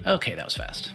Okay, that was fast.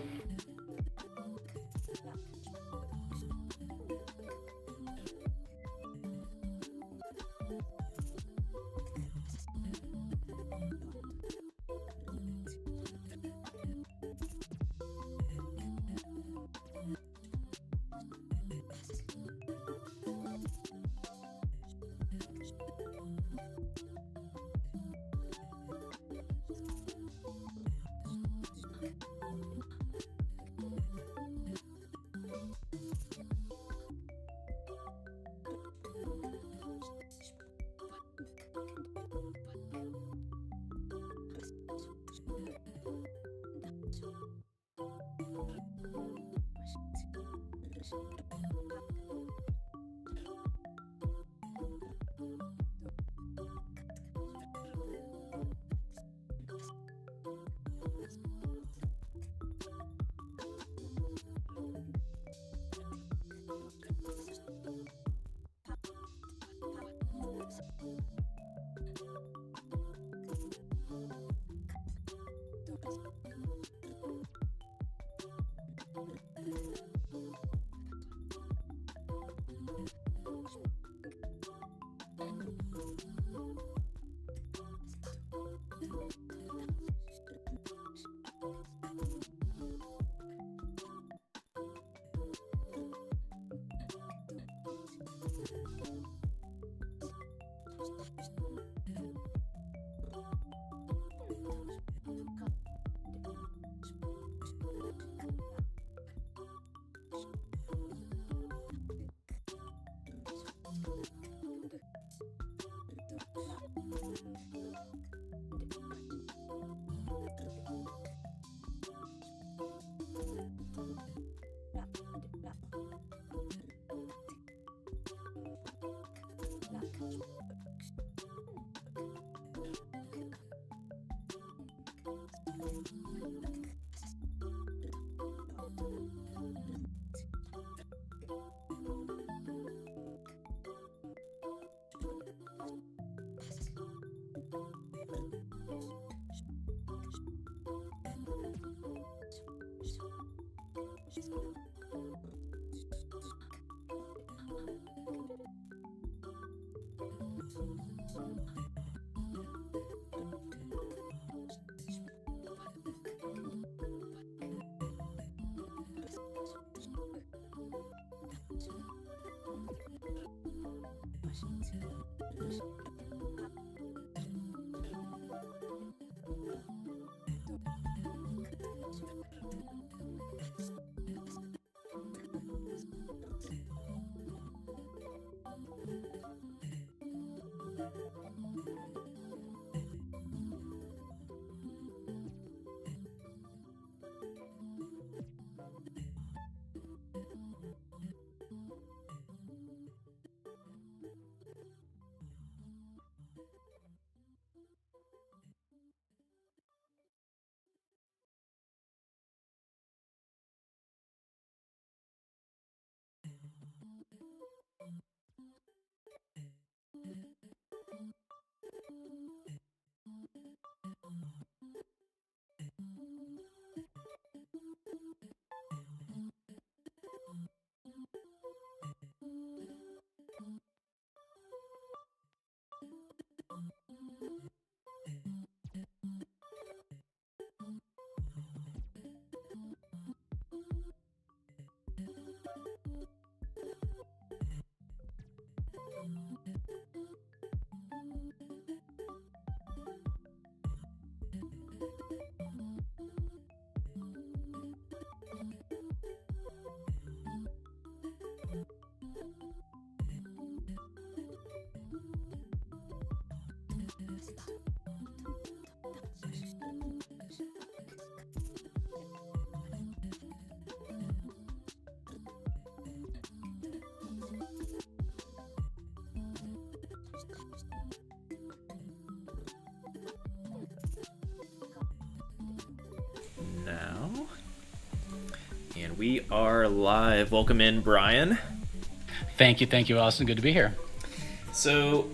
We are live. Welcome in, Brian. Thank you, Austin. Good to be here. So,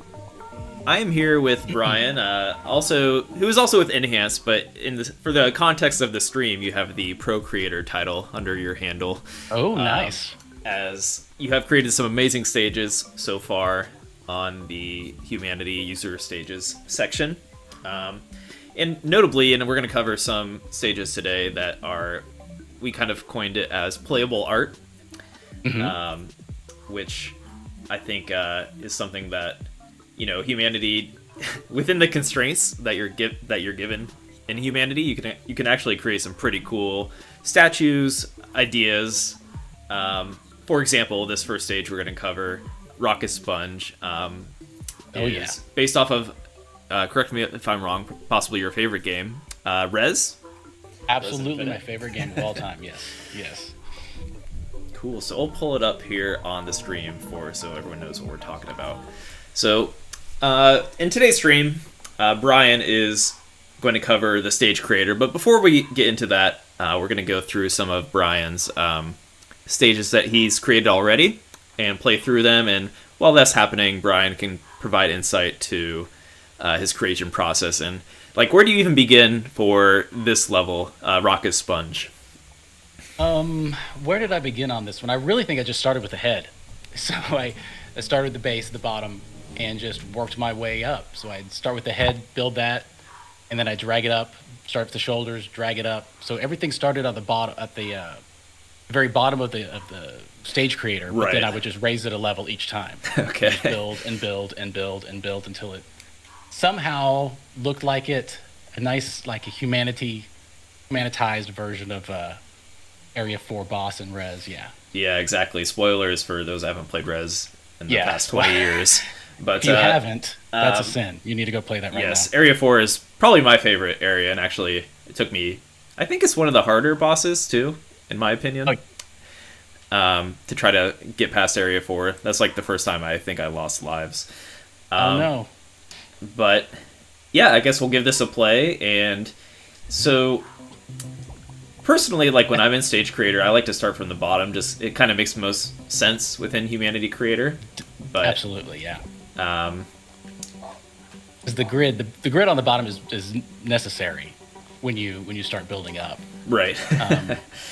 I am here with Brian, who is also with Enhance, but for the context of the stream, you have the Pro Creator title under your handle. Oh, nice. As you have created some amazing stages so far on the Humanity user stages section. And notably, and we're going to cover some stages today that we kind of coined it as playable art, which I think is something that, Humanity, within the constraints that you're given in Humanity, you can actually create some pretty cool statues, ideas. For example, this first stage we're going to cover, Rocket Sponge, is based off of, correct me if I'm wrong, possibly your favorite game, Rez? Absolutely my favorite game of all time, yes. Cool, so I'll pull it up here on the stream so everyone knows what we're talking about. So, in today's stream, Brian is going to cover the stage creator, but before we get into that, we're going to go through some of Brian's stages that he's created already and play through them, and while that's happening, Brian can provide insight to his creation process. And where do you even begin for this level, Rocket Sponge? Where did I begin on this one? I really think I just started with the head. So I started with the base at the bottom and just worked my way up. So I'd start with the head, build that, and then I drag it up, start with the shoulders, drag it up. So everything started on the bottom, at the very bottom of the stage creator, but then I would just raise it a level each time. Okay. Just build and build and build and build until it somehow looked like a nice, a humanitized version of Area 4 boss in Rez, Yeah, exactly. Spoilers for those who haven't played Rez in the past 20 years. But if you haven't, that's a sin. You need to go play that right now. Yes, Area 4 is probably my favorite area, and actually, it took me... I think it's one of the harder bosses, too, in my opinion, to try to get past Area 4. That's the first time I think I lost lives. Oh, no. But, yeah, I guess we'll give this a play, and so... Personally, when I'm in Stage Creator, I like to start from the bottom. Just it kind of makes the most sense within Humanity Creator. But absolutely, yeah. Because the grid on the bottom is necessary when you start building up. Right.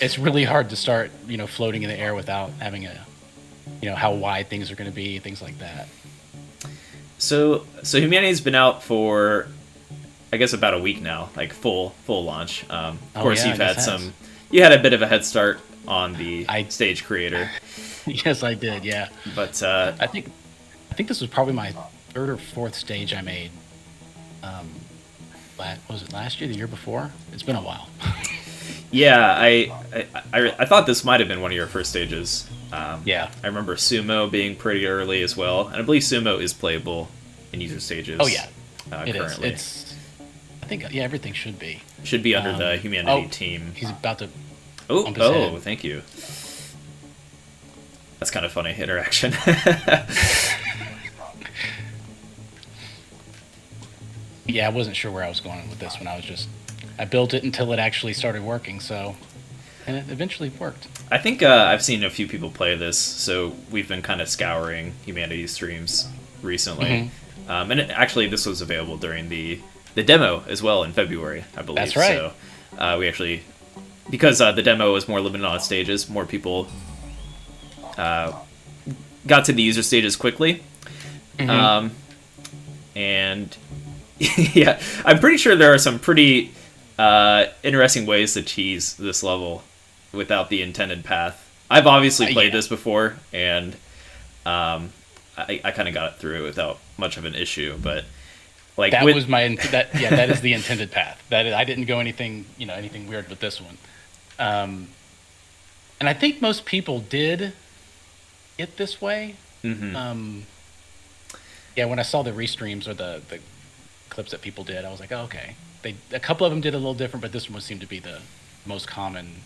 It's really hard to start floating in the air without having how wide things are going to be, things like that. So Humanity's been out for, I guess, about a week now, full launch. Of course, you had a bit of a head start on the Stage Creator. Yes, I did, yeah. But I think this was probably my third or fourth stage I made. Was it last year, the year before? It's been a while. Yeah, I thought this might have been one of your first stages. Yeah. I remember Sumo being pretty early as well, and I believe Sumo is playable in user stages. Oh yeah, it currently. is. I think everything should be. Should be under the Humanity team. He's about to. Oh, thank you. That's kind of funny interaction. Yeah, I wasn't sure where I was going with this one. I built it until it actually started working. And it eventually worked. I think I've seen a few people play this, so we've been kind of scouring Humanity streams recently. And actually, this was available during the demo as well in February, I believe. That's right. So we actually, because the demo was more limited on stages, more people got to the user stages quickly. And yeah, I'm pretty sure there are some pretty interesting ways to cheese this level without the intended path. I've obviously played this before, and I kind of got through it without much of an issue, but that is the intended path. I didn't go anything weird with this one. And I think most people did it this way. When I saw the restreams or the clips that people did, I was like, oh, okay. A couple of them did a little different, but this one seemed to be the most common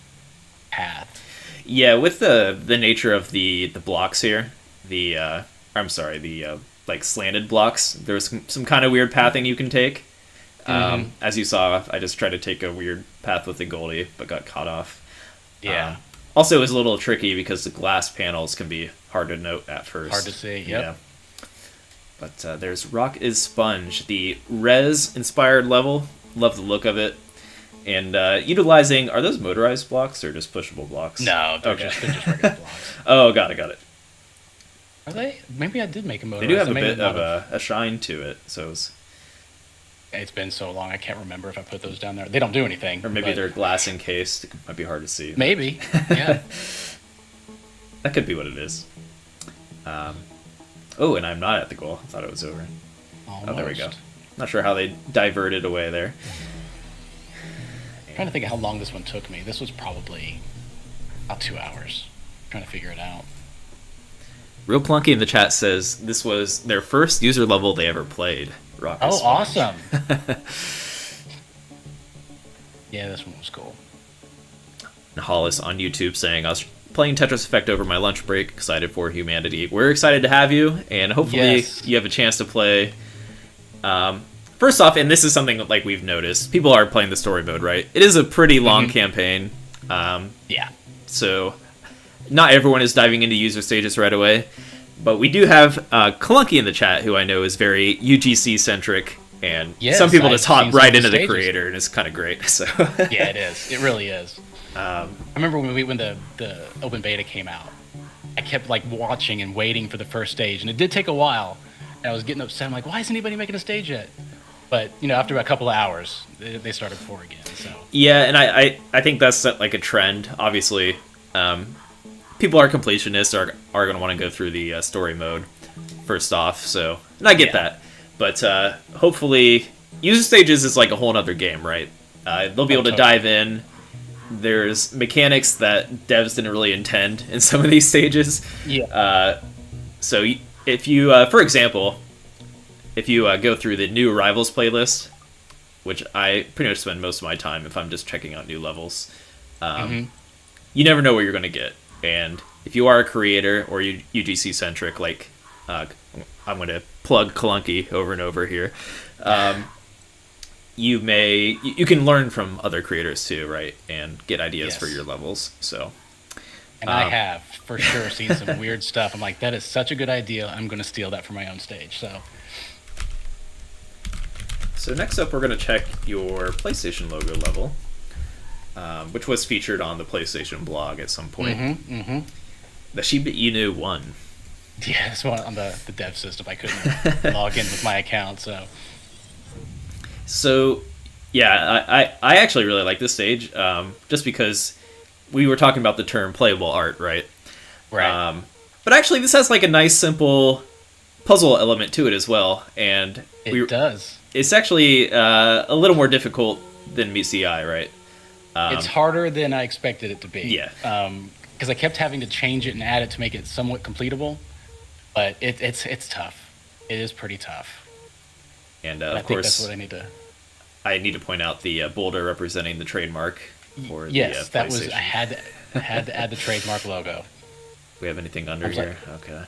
path. Yeah, with the nature of the blocks here, the slanted blocks, there's some kind of weird pathing you can take. As you saw, I just tried to take a weird path with the Goldie, but got caught off. Yeah. Also, it was a little tricky because the glass panels can be hard to note at first. Hard to see, yep. Yeah. But there's Rock is Sponge, the Res-inspired level. Love the look of it. And utilizing... Are those motorized blocks or just pushable blocks? No, they're just regular blocks. Oh, got it. Are they? Maybe I did make a motorized. They do have a bit of a shine to it, so it's been so long I can't remember if I put those down there. They don't do anything. Or maybe they're glass encased. It might be hard to see. Maybe, yeah. That could be what it is. Oh, and I'm not at the goal. I thought it was over. Almost. Oh, there we go. Not sure how they diverted away there. I'm trying to think of how long this one took me. This was probably about 2 hours. Trying to figure it out. Real Clunky in the chat says this was their first user level they ever played. Rock is Sponge. Awesome. Yeah, this one was cool. And Hollis on YouTube saying, I was playing Tetris Effect over my lunch break, excited for humanity. We're excited to have you, and hopefully you have a chance to play. First off, and this is something like we've noticed, people are playing the story mode, right? It is a pretty long campaign. Yeah. So not everyone is diving into user stages right away. But we do have Clunky in the chat, who I know is very UGC-centric, and some people just hop right into the creator, and it's kind of great. So yeah, it is. It really is. I remember when the open beta came out, I kept like watching and waiting for the first stage, and it did take a while. And I was getting upset. I'm like, why isn't anybody making a stage yet? But after a couple of hours, they started pouring in. So yeah, and I think that's like a trend. Obviously, people are completionists, are going to want to go through the story mode first off. So, and I get that, but hopefully, user stages is like a whole other game, right? They'll be able to dive in. There's mechanics that devs didn't really intend in some of these stages. Yeah. So if you, for example, if you go through the new Rivals playlist, which I pretty much spend most of my time if I'm just checking out new levels, you never know what you're going to get. And if you are a creator or UGC-centric, like I'm going to plug Clunky over and over here, you can learn from other creators too, right? And get ideas for your levels. So, and I have for sure seen some weird stuff. I'm like, that is such a good idea. I'm going to steal that for my own stage. So next up, we're going to check your PlayStation logo level, which was featured on the PlayStation blog at some point. The Shiba Inu 1. Yeah, this one on the dev system. I couldn't log in with my account, So yeah, I actually really like this stage, just because we were talking about the term playable art, right? Right. But actually, this has like a nice, simple puzzle element to it as well, and it does. It's actually a little more difficult than meets the eye, right? It's harder than I expected it to be. Yeah. Because I kept having to change it and add it to make it somewhat completable, but it's tough. It is pretty tough. And of course, that's what I need to point out the boulder representing the trademark for yes, the that was PlayStation. I had to add the trademark logo. Do we have anything under here? Okay.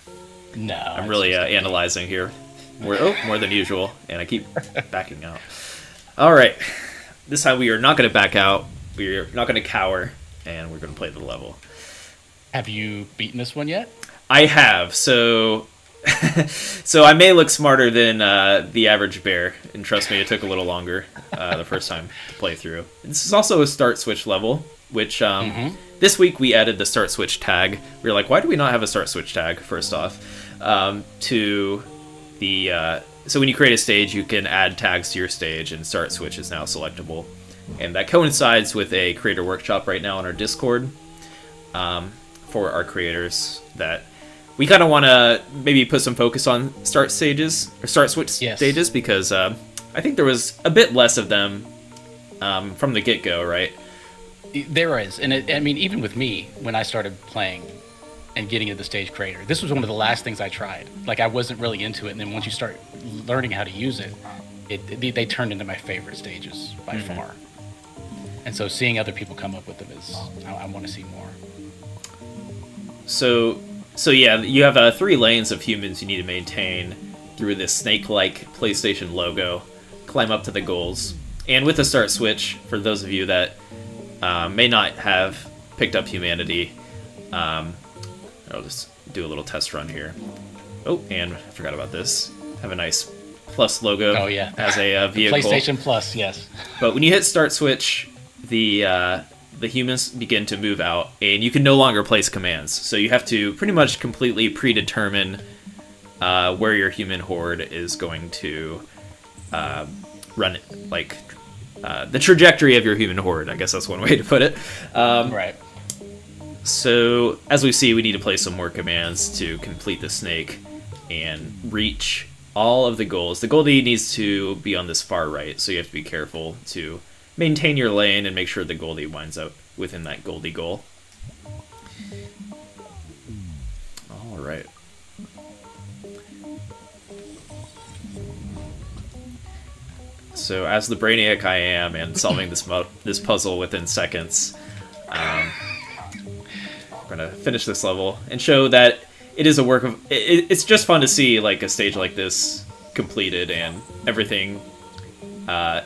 No. I'm really analyzing here. More than usual, and I keep backing out. All right. This time we are not going to back out. We're not going to cower, and we're going to play the level. Have you beaten this one yet? I have. So I may look smarter than the average bear, and trust me, it took a little longer the first time to play through. This is also a start switch level, which this week we added the start switch tag. We were like, why do we not have a start switch tag, first off, to the... So when you create a stage, you can add tags to your stage, and start switch is now selectable. And that coincides with a creator workshop right now on our Discord for our creators that we kind of want to maybe put some focus on start stages or start switch stages, because I think there was a bit less of them from the get-go, right? There is, and I mean, even with me, when I started playing and getting into the stage creator, this was one of the last things I tried. Like, I wasn't really into it, and then once you start learning how to use it, they turned into my favorite stages by far. And so seeing other people come up with them is, I want to see more. So yeah, you have 3 lanes of humans you need to maintain through this snake-like PlayStation logo, climb up to the goals. And with the start switch, for those of you that may not have picked up Humanity, I'll just do a little test run here. Oh, and I forgot about this. Have a nice plus logo. Oh yeah, as a vehicle. PlayStation Plus, yes. But when you hit start switch, the humans begin to move out, and you can no longer place commands. So you have to pretty much completely predetermine where your human horde is going to run it, like the trajectory of your human horde. I guess that's one way to put it. Right. So as we see, we need to place some more commands to complete the snake and reach all of the goals. The Goldie needs to be on this far right, so you have to be careful to maintain your lane and make sure the Goldie winds up within that Goldie goal. All right. So as the brainiac I am, and solving this puzzle within seconds, we're gonna finish this level and show that it is a work of. It's just fun to see like a stage like this completed and everything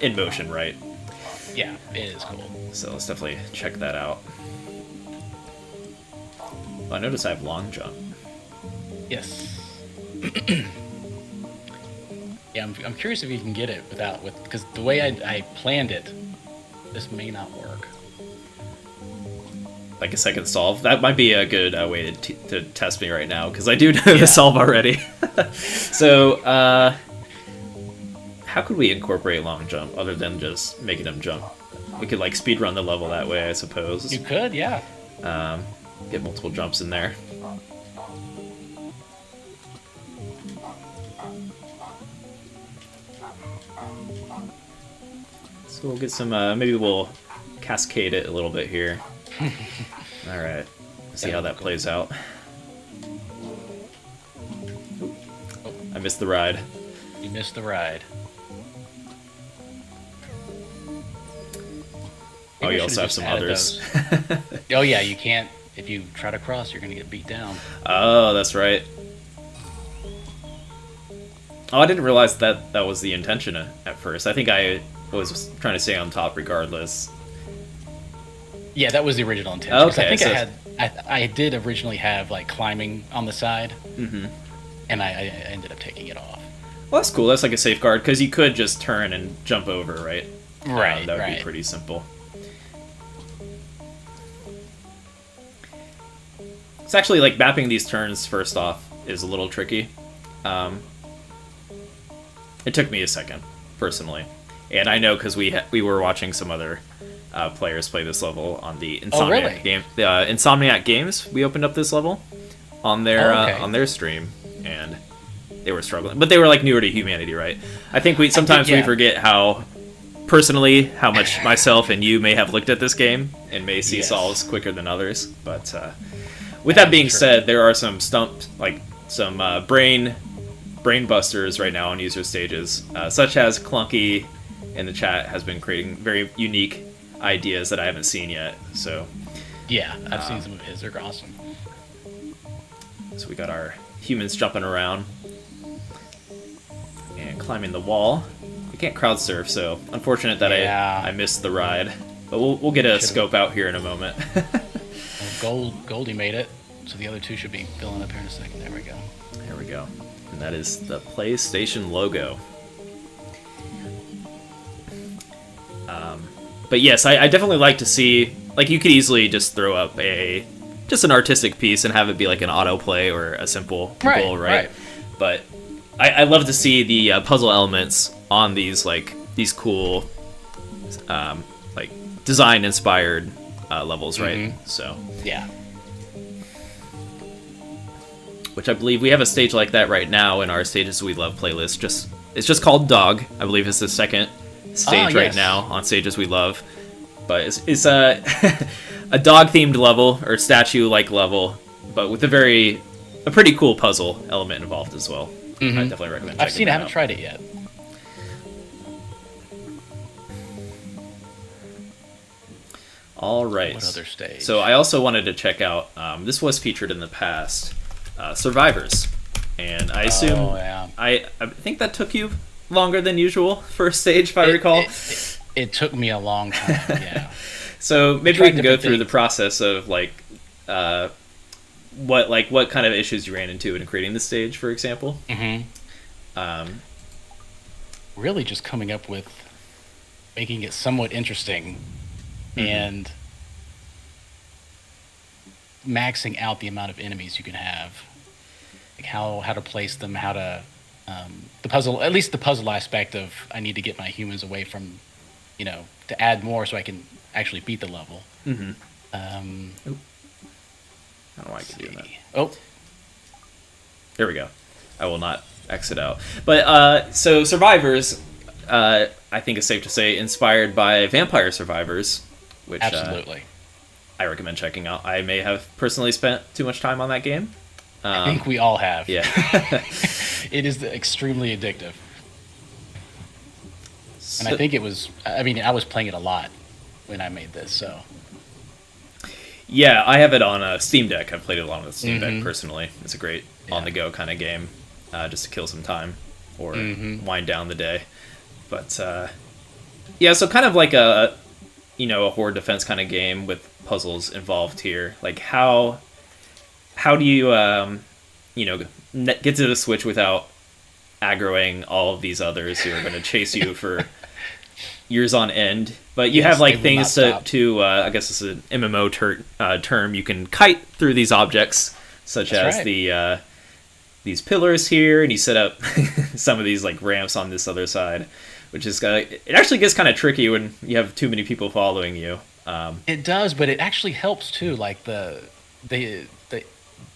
in motion, right? Yeah, it is cool. So let's definitely check that out. Oh, I notice I have long jump. Yes. Yeah, I'm curious if you can get it because the way I planned it, this may not work. Like a second solve. That might be a good way to test me right now, because I do know the solve already. So, how could we incorporate long jump other than just making them jump? We could like speed run the level that way, I suppose. You could, yeah. Get multiple jumps in there. So we'll get some, maybe we'll cascade it a little bit here. Alright, see how that plays out. Oop. I missed the ride. You missed the ride. Oh, you also have some others. Oh yeah, you can't, if you try to cross, you're gonna get beat down. Oh, that's right. Oh, I didn't realize that was the intention at first. I think I was trying to stay on top regardless. Yeah, that was the original intention. Okay, I think I did originally have like climbing on the side, and I ended up taking it off. Well, that's cool. That's like a safeguard, because you could just turn and jump over, right? Right. That would be pretty simple. It's actually like mapping these turns first off is a little tricky. It took me a second, personally, and I know because we were watching some other players play this level on the Insomniac game. Insomniac Games. We opened up this level on their stream, and they were struggling, but they were like newer to humanity, right? I think we sometimes we forget how much myself and you may have looked at this game and may see solves quicker than others. But with that being said, there are some brain busters right now on user stages, such as Clunky in the chat has been creating very unique ideas that I haven't seen yet. So yeah, I've seen some of his. They're awesome. So we got our humans jumping around and climbing the wall. We can't crowd surf, so unfortunate that I missed the ride. But we'll get a scope out here in a moment. Goldie made it, so the other two should be filling up here in a second. There we go. There we go. And that is the PlayStation logo. But yes, I definitely like to see, like, you could easily just throw up just an artistic piece and have it be like an autoplay or a simple goal, right? But I love to see the puzzle elements on these cool like design inspired levels, right? So yeah, which I believe we have a stage like that right now in our Stages We Love playlist. It's just called Dog. I believe it's the second stage right now on Stages We Love, but it's a a dog themed level or statue like level, but with a pretty cool puzzle element involved as well. I definitely recommend. I've seen it. I haven't tried it yet. All right. What other stage? So I also wanted to check out. This was featured in the past. Survivors, and I assume I think that took you longer than usual for a stage, if I recall. It took me a long time. Yeah. So maybe we can go through the process of like what kind of issues you ran into in creating the stage, for example. Really just coming up with making it somewhat interesting and maxing out the amount of enemies you can have, like how to place them, how to the puzzle, at least the puzzle aspect of I need to get my humans away from, to add more so I can actually beat the level. I don't know why I can do that. Oh, there we go. I will not exit out. But so Survivors, I think it's safe to say, inspired by Vampire Survivors, which absolutely. I recommend checking out. I may have personally spent too much time on that game. I think we all have. Yeah. It is extremely addictive. So, and I think it was, I was playing it a lot when I made this, so. Yeah, I have it on a Steam Deck. I've played it a lot on the Steam Deck personally. It's a great on-the-go kind of game, just to kill some time or wind down the day. But, yeah, so kind of like a horde defense kind of game with puzzles involved here. Like, how do you, get to the Switch without aggroing all of these others who are going to chase you for years on end? But you have like things to I guess it's an MMO term. You can kite through these objects, such as these pillars here, and you set up some of these like ramps on this other side, which is it actually gets kind of tricky when you have too many people following you. It does, but it actually helps too. Like the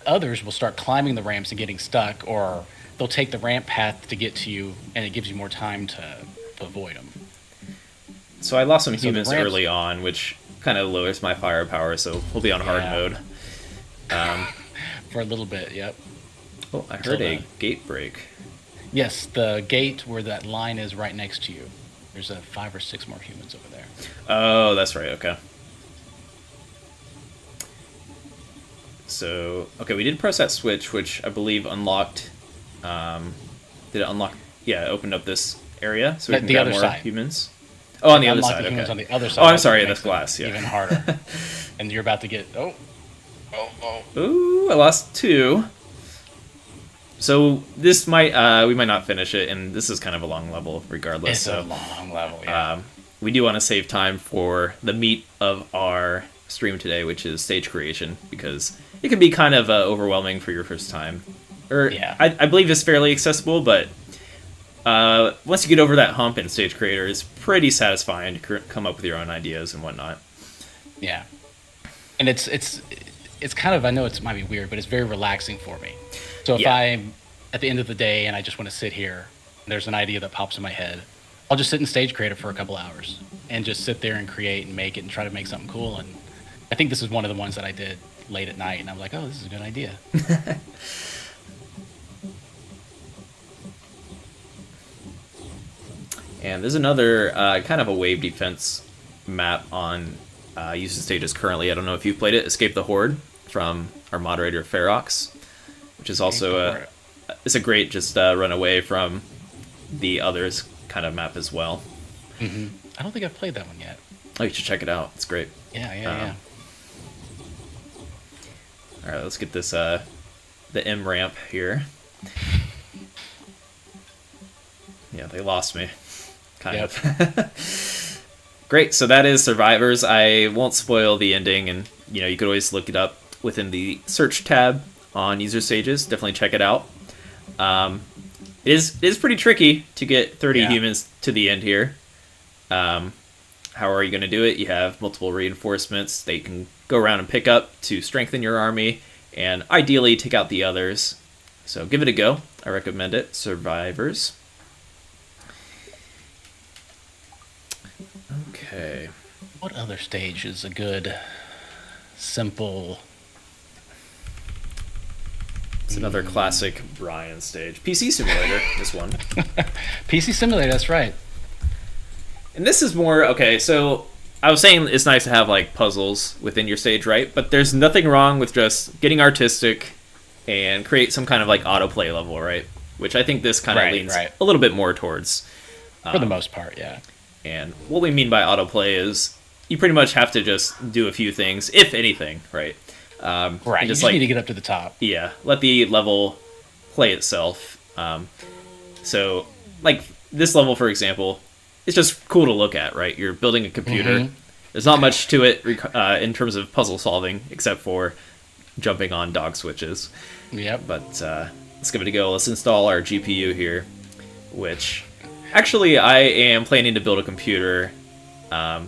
others will start climbing the ramps and getting stuck, or they'll take the ramp path to get to you, and it gives you more time to avoid them. So I lost some humans early on, which kind of lowers my firepower, so we'll be on hard mode. For a little bit, yep. Oh, I heard a gate break. Yes, the gate where that line is right next to you. There's 5 or 6 more humans over there. Oh, that's right, okay. So, okay, we did press that switch, which I believe unlocked... did it unlock... Yeah, it opened up this area, so we can grab more humans. Oh, on the other side, okay. On the other side. Oh, I'm sorry, that's glass, yeah. Even harder. And you're about to get... Oh. Ooh, I lost 2. So this might... we might not finish it, and this is kind of a long level regardless. It's a long level, yeah. We do want to save time for the meat of our stream today, which is stage creation, because it can be kind of overwhelming for your first time. I believe it's fairly accessible, but once you get over that hump in Stage Creator, it's pretty satisfying to come up with your own ideas and whatnot. Yeah, and it's kind of, I know it might be weird, but it's very relaxing for me. So if I'm at the end of the day and I just want to sit here, and there's an idea that pops in my head, I'll just sit in Stage Creator for a couple hours and just sit there and create and make it and try to make something cool. And I think this is one of the ones that I did late at night, and I'm like, oh, this is a good idea. And there's another kind of a wave defense map on user stages currently. I don't know if you've played it. Escape the Horde from our moderator Ferox, which is also it's a great just run away from the others kind of map as well. I don't think I've played that one yet. Oh, you should check it out. It's great. Yeah. All right, let's get this the M ramp here. Yeah, they lost me. Kind of. Great, so that is Survivors. I won't spoil the ending, and you could always look it up within the search tab on user stages. Definitely check it out. It is pretty tricky to get 30 humans to the end here. How are you going to do it? You have multiple reinforcements that you can go around and pick up to strengthen your army, and ideally take out the others. So give it a go. I recommend it. Survivors. Okay. What other stage is a good, simple... It's another classic Brian stage. PC Simulator is one. PC Simulator, that's right. And this is more... Okay, so I was saying it's nice to have like puzzles within your stage, right? But there's nothing wrong with just getting artistic and create some kind of like autoplay level, right? Which I think this kind of leans a little bit more towards. For the most part, yeah. And what we mean by autoplay is you pretty much have to just do a few things, if anything, right? Right. And You just need to get up to the top. Yeah, let the level play itself. So, like this level, for example, it's just cool to look at, right? You're building a computer. There's not much to it in terms of puzzle solving, except for jumping on dog switches. Yep. But let's give it a go. Let's install our GPU here, which actually I am planning to build a computer. I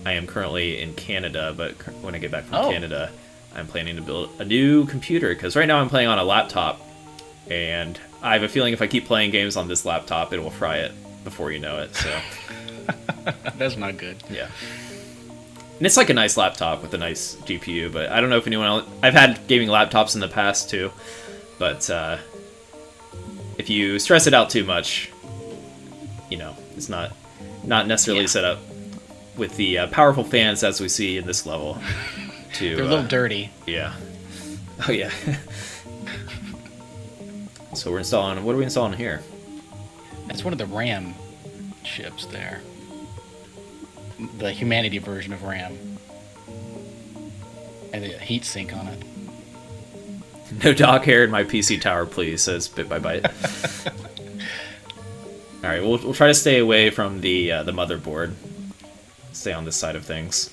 am currently in Canada, but when I get back from Canada, I'm planning to build a new computer, because right now I'm playing on a laptop, and I have a feeling if I keep playing games on this laptop, it will fry it before you know it. So That's not good. yeah. And it's like a nice laptop with a nice GPU, but I don't know if anyone else... I've had gaming laptops in the past too, but if you stress it out too much, you know, it's not necessarily set up with the powerful fans as we see in this level. They're a little dirty. Yeah. Oh yeah. So we're installing... What are we installing here? That's one of the RAM chips there. The humanity version of RAM. And the heat sink on it. No dog hair in my PC tower, please, says Bit by Byte. All right, we'll try to stay away from the motherboard. Stay on this side of things.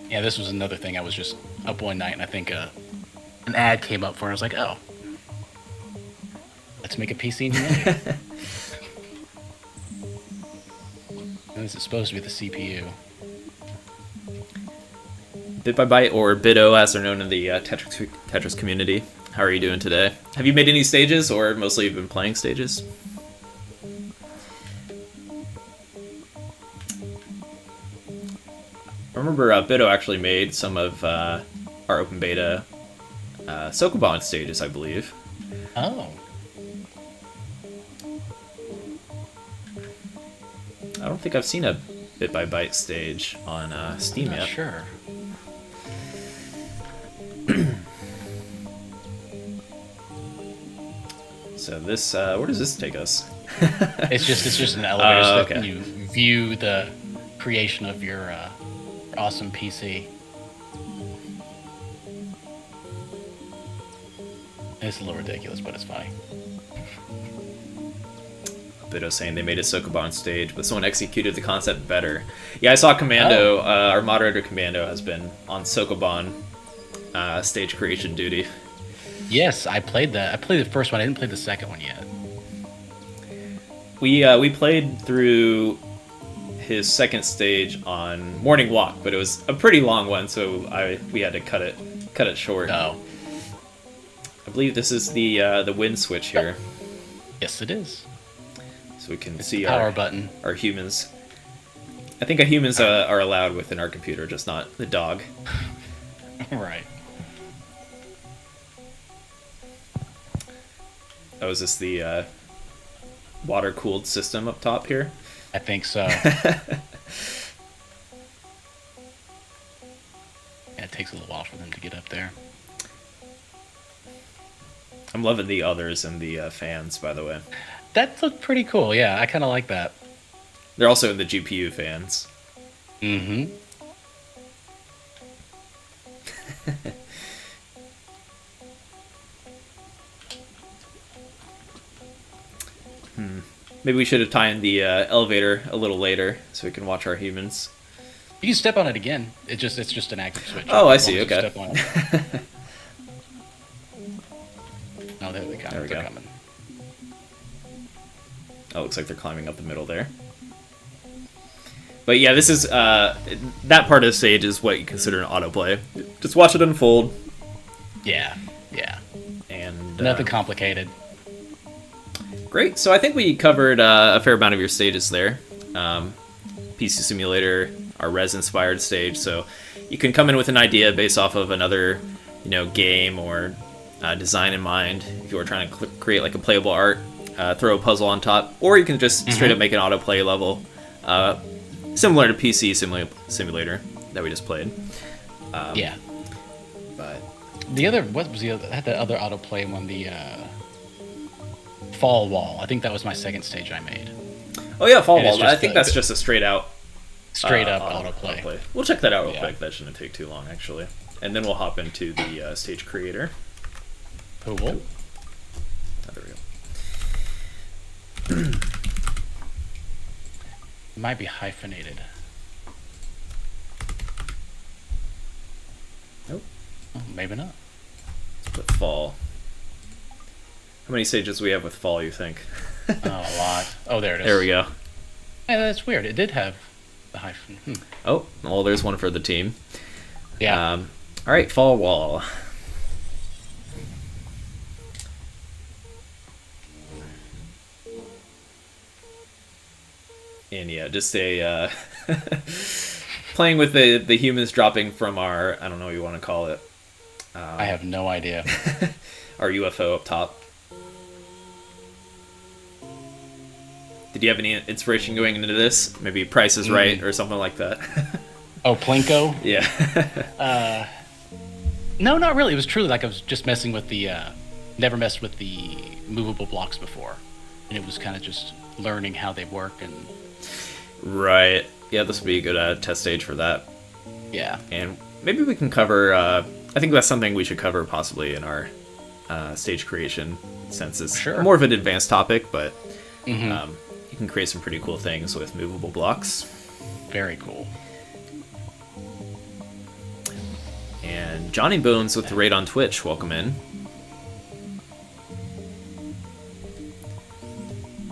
Yeah, this was another thing. I was just up one night, and I think an ad came up for it. I was like, oh, let's make a PC in humanity. And this is supposed to be the CPU. Bit by Byte, or Bitto, as they're known in the Tetris community. How are you doing today? Have you made any stages, or mostly you've been playing stages? I remember Bitto actually made some of our open beta Sokoban stages, I believe. Oh. I don't think I've seen a Bit by Byte stage on Steam I'm not yet. sure. So this, where does this take us? It's just an elevator so that okay. you view the creation of your awesome PC. It's a little ridiculous, but it's funny. Bitto saying they made a Sokoban stage, but someone executed the concept better. Yeah, I saw Commando, our moderator Commando has been on Sokoban stage creation duty. Yes, I played that. I played the first one. I didn't play the second one yet. We played through his second stage on Morning Walk, but it was a pretty long one, so we had to cut it short. Oh. I believe this is the win switch here, Yes, it is. so we can It's see the power button. our humans. I think humans are allowed within our computer, just not the dog. Right. Oh, is this the water-cooled system up top here? I think so. Yeah, it takes a little while for them to get up there. I'm loving the others and the fans, by the way. That looked pretty cool. Yeah, I kind of like that. They're also in the GPU fans. Mm-hmm. Maybe we should have timed the elevator a little later so we can watch our humans. You can step on it again. It's just an active switch. Oh, I As long see. as you Okay. step on it. Oh, there they come. There we They're go. coming. Oh, looks like they're climbing up the middle there. But yeah, this is that part of the stage is what you consider an autoplay. Just watch it unfold. Yeah, yeah. And Nothing complicated. great. So I think we covered a fair amount of your stages there. PC Simulator, our Res-inspired stage. So you can come in with an idea based off of another, game or design in mind. If you were trying to create like a playable art, throw a puzzle on top, or you can just straight up make an autoplay level, similar to PC Simulator that we just played. Yeah. But What was the other? I had the other autoplay one, the Fall Wall. I think that was my second stage I made. oh yeah, Fall And it's Wall. I just think that's just a straight out Straight up autoplay. We'll check that out real Yeah. quick. That shouldn't take too long, actually. And then we'll hop into the stage creator. Cool. Oh, there we go. Might be hyphenated. Nope. Oh, maybe not. Let's put fall. How many stages do we have with fall, you think? Oh, a lot. Oh, there it is. There we go. Yeah, that's weird. It did have the hyphen. Oh, well, there's one for the team. Yeah. All right, fall wall. And yeah, just a playing with the humans dropping from our, I don't know what you want to call it. I have no idea. Our UFO up top. Did you have any inspiration going into this? Maybe Price is Right or something like that? Oh, Plinko? Yeah. No, not really. It was truly like I was just messing with the, never messed with the movable blocks before. And it was kind of just learning how they work and... Right. Yeah, this would be a good test stage for that. Yeah. And maybe we can cover, I think that's something we should cover possibly in our stage creation, since it's more of an advanced topic, but you can create some pretty cool things with movable blocks. Very cool. And Johnny Bones with the raid on Twitch, welcome in.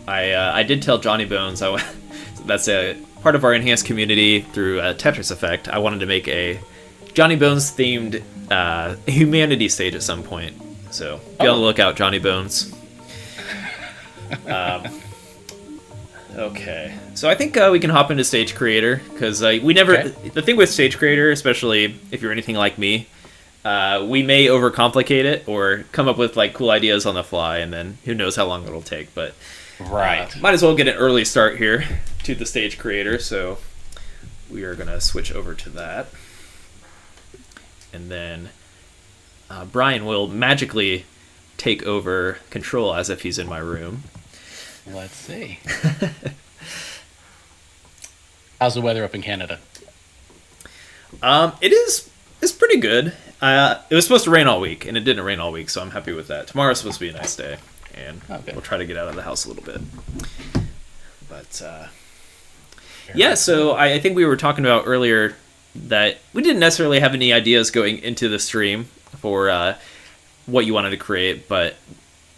I did tell Johnny Bones, that's a part of our enhanced community through Tetris Effect. I wanted to make a Johnny Bones themed humanity stage at some point. So be on the lookout, Johnny Bones. Okay, so I think we can hop into Stage Creator, because we never... The thing with Stage Creator, especially if you're anything like me, we may overcomplicate it or come up with like cool ideas on the fly, and then who knows how long it'll take, but... might as well get an early start here to the Stage Creator, so we are going to switch over to that. And then Brian will magically take over control as if he's in my room. Let's see. How's the weather up in Canada? It's pretty good. It was supposed to rain all week, and it didn't rain all week, so I'm happy with that. Tomorrow's supposed to be a nice day, and we'll try to get out of the house a little bit. But yeah, so I think we were talking about earlier that we didn't necessarily have any ideas going into the stream for what you wanted to create, but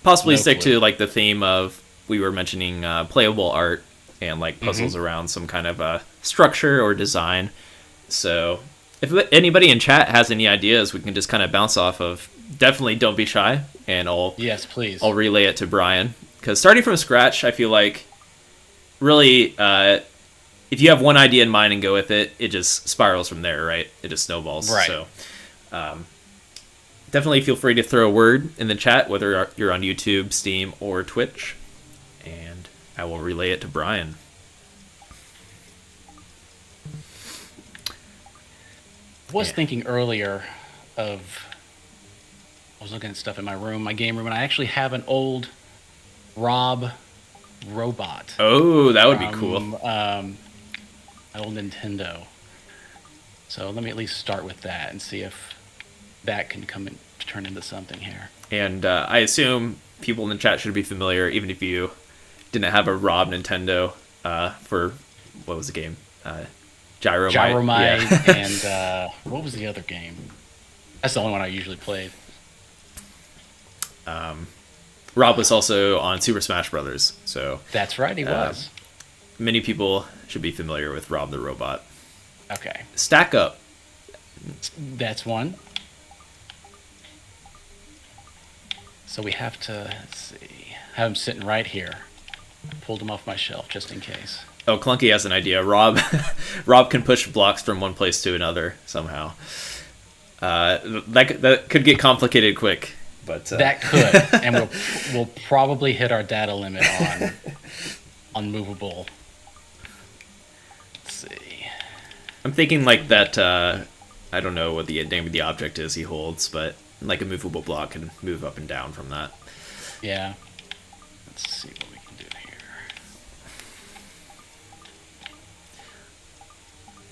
possibly stick to like the theme of, we were mentioning playable art and like puzzles around some kind of structure or design. So if anybody in chat has any ideas, we can just kind of bounce off of. Definitely don't be shy, and I'll I'll relay it to Brian, because starting from scratch, I feel like really if you have one idea in mind and go with it, it just spirals from there, right? It just snowballs. Right. So definitely feel free to throw a word in the chat, whether you're on YouTube, Steam, or Twitch, and I will relay it to Brian. I was thinking earlier of... I was looking at stuff in my room, my game room, and I actually have an old Rob robot. Oh, that would be cool. My old Nintendo. So let me at least start with that and see if that can turn into something here. And I assume people in the chat should be familiar, even if you didn't have a Rob Nintendo, for, what was the game? Gyromite. Gyromite, and what was the other game? That's the only one I usually played. Rob was also on Super Smash Brothers, so... That's right, he was. Many people should be familiar with Rob the Robot. Okay. Stack Up. That's one. So we have to, let's see, have him sitting right here. I pulled him off my shelf just in case. Oh, Clunky has an idea. Rob can push blocks from one place to another somehow. That could get complicated quick. But that could, and we'll probably hit our data limit on movable. Let's see. I'm thinking like that. I don't know what the name of the object is he holds, but like a movable block can move up and down from that. Yeah. Let's see what we can do here.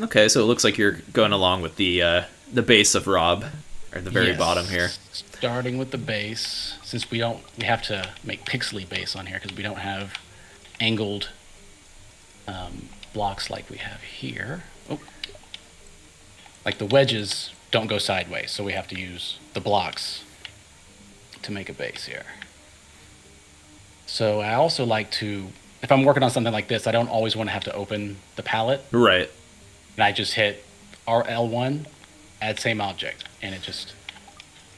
Okay, so it looks like you're going along with the base of Rob, or the very Yes. bottom here. Starting with the base, since we have to make pixely base on here because we don't have angled blocks like we have here. Oh, like the wedges don't go sideways, so we have to use the blocks to make a base here. So I also like to, if I'm working on something like this, I don't always want to have to open the palette. Right. And I just hit RL1, add same object, and it just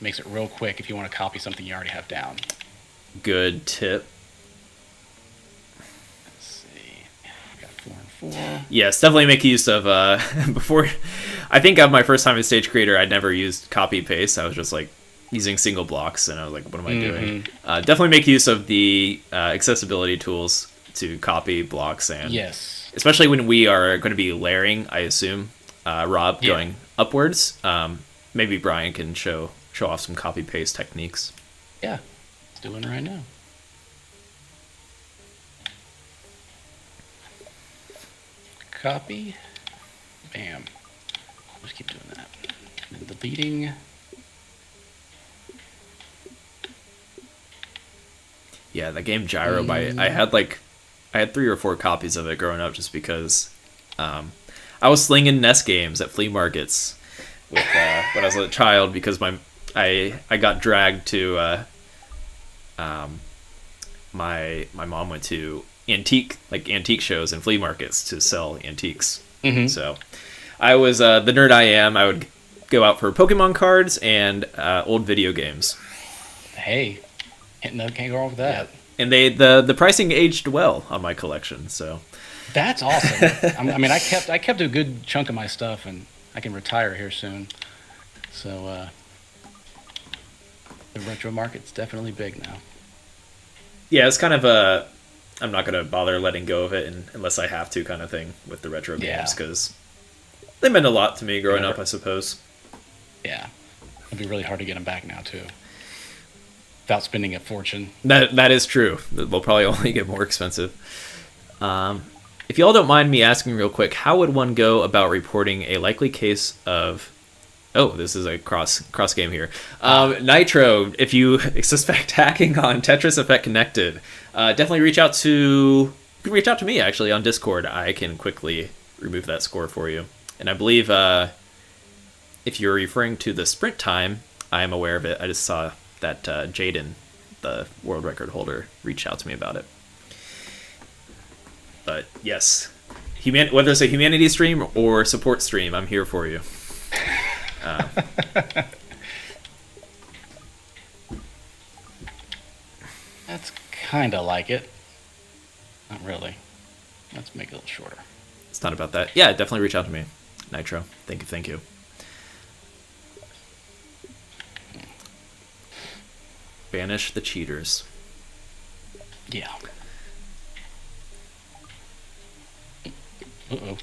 makes it real quick if you want to copy something you already have down. Good tip. Let's see. We got 4 and 4. Yes, definitely make use of before. I think of my first time as stage creator, I'd never used copy paste. I was just like using single blocks, and I was like, "What am I doing?" Definitely make use of the accessibility tools to copy blocks, and Yes. especially when we are going to be layering. I assume Rob going upwards. Maybe Brian can show off some copy paste techniques. Yeah. It's doing it right now. Copy. Bam. Just keep doing that. And deleting. Yeah, the game Gyro by I had 3 or 4 copies of it growing up just because I was slinging NES games at flea markets with when I was a child because I got dragged to my mom went to antique shows and flea markets to sell antiques. So I was the nerd I am. I would go out for Pokemon cards and old video games. Hey, can't go wrong with that. And the pricing aged well on my collection. So That's awesome. I mean, I kept a good chunk of my stuff, and I can retire here soon. So the retro market's definitely big now. yeah, it's kind of I'm not gonna bother letting go of it unless I have to kind of thing with the retro games because they meant a lot to me growing up, I suppose. Yeah, it'd be really hard to get them back now too, without spending a fortune. That is true. They'll probably only get more expensive. If y'all don't mind me asking real quick, how would one go about reporting a likely case of... Oh, this is a cross game here. Nitro, if you suspect hacking on Tetris Effect Connected, definitely reach out to me, actually, on Discord. I can quickly remove that score for you. And I believe if you're referring to the sprint time, I am aware of it. I just saw that Jaden, the world record holder, reached out to me about it. But yes, whether it's a humanity stream or support stream, I'm here for you. That's kind of like it. Not really. Let's make it a little shorter. It's not about that. Yeah, definitely reach out to me. Nitro. Thank you. Banish the cheaters. Yeah. Uh-oh. Let's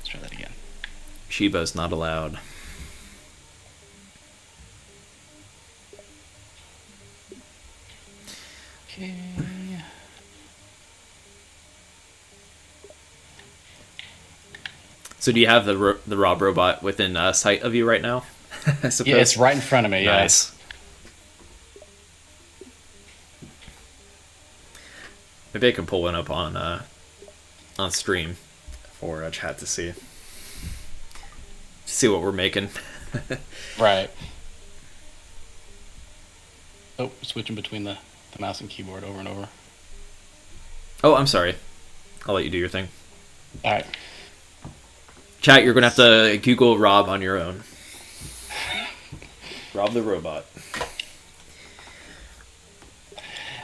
try that again. Shiba's not allowed. Okay. So do you have the Rob robot within sight of you right now? I suppose. Yeah, it's right in front of me. Nice. Maybe I can pull one up on stream for chat to see what we're making. Yeah. Right. Oh, switching between the mouse and keyboard over and over. Oh, I'm sorry. I'll let you do your thing. All right. Chat, you're going to have to Google Rob on your own. Rob the robot.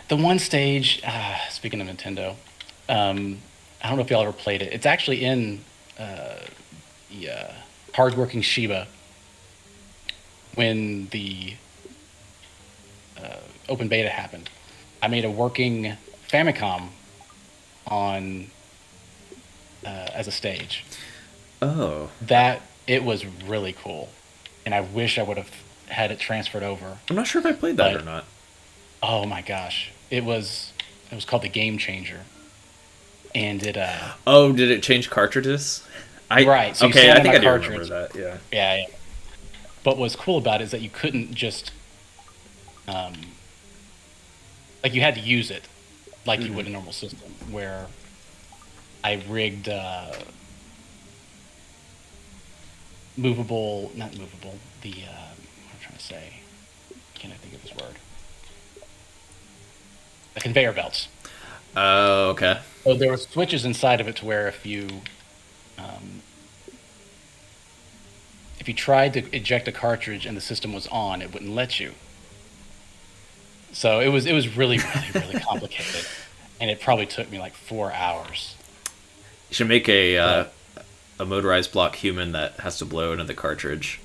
The one stage, speaking of Nintendo, I don't know if y'all ever played it. It's actually in the hardworking Shiba when the open beta happened. I made a working Famicom on as a stage. Oh. It was really cool, and I wish I would have had it transferred over. I'm not sure if I played that or not. Oh my gosh, it was called the Game Changer, and it. Oh, did it change cartridges? Right. So you okay, stand I on think a I do remember cartridge. that. Yeah. Yeah. But what's cool about it is that you couldn't just, like you had to use it like you would a normal system, where I rigged not movable, what am I trying to say? Can't I think of this word? The conveyor belts. Oh, okay. So there were switches inside of it to where if you tried to eject a cartridge and the system was on, it wouldn't let you. So it was really complicated, and it probably took me like 4 hours. You should make a motorized block human that has to blow into the cartridge.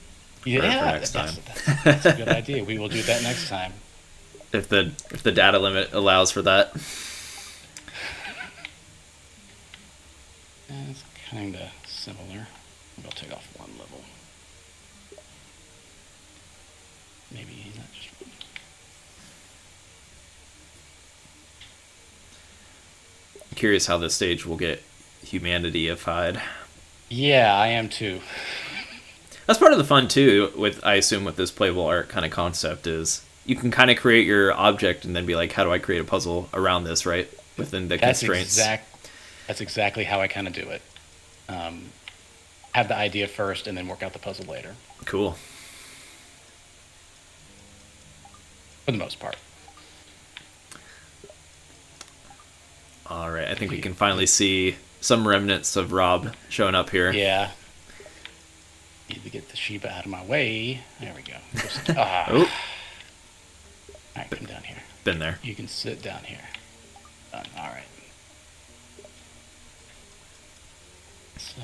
Yeah, for next time. That's a good idea. We will do that next time. If the data limit allows for that. It's kind of similar. I'll take off one level. Maybe not just one. I'm curious how this stage will get humanity-ified. Yeah, I am too. That's part of the fun too. I assume with this playable art kind of concept is you can kind of create your object and then be like, how do I create a puzzle around this, right? Within the constraints. That's exactly how I kind of do it. Have the idea first and then work out the puzzle later. Cool. For the most part. All right, I think we can finally see some remnants of Rob showing up here. Yeah. Need to get the Sheba out of my way. There we go. Oh. All right, come down here. Been there. You can sit down here. Done. All right. So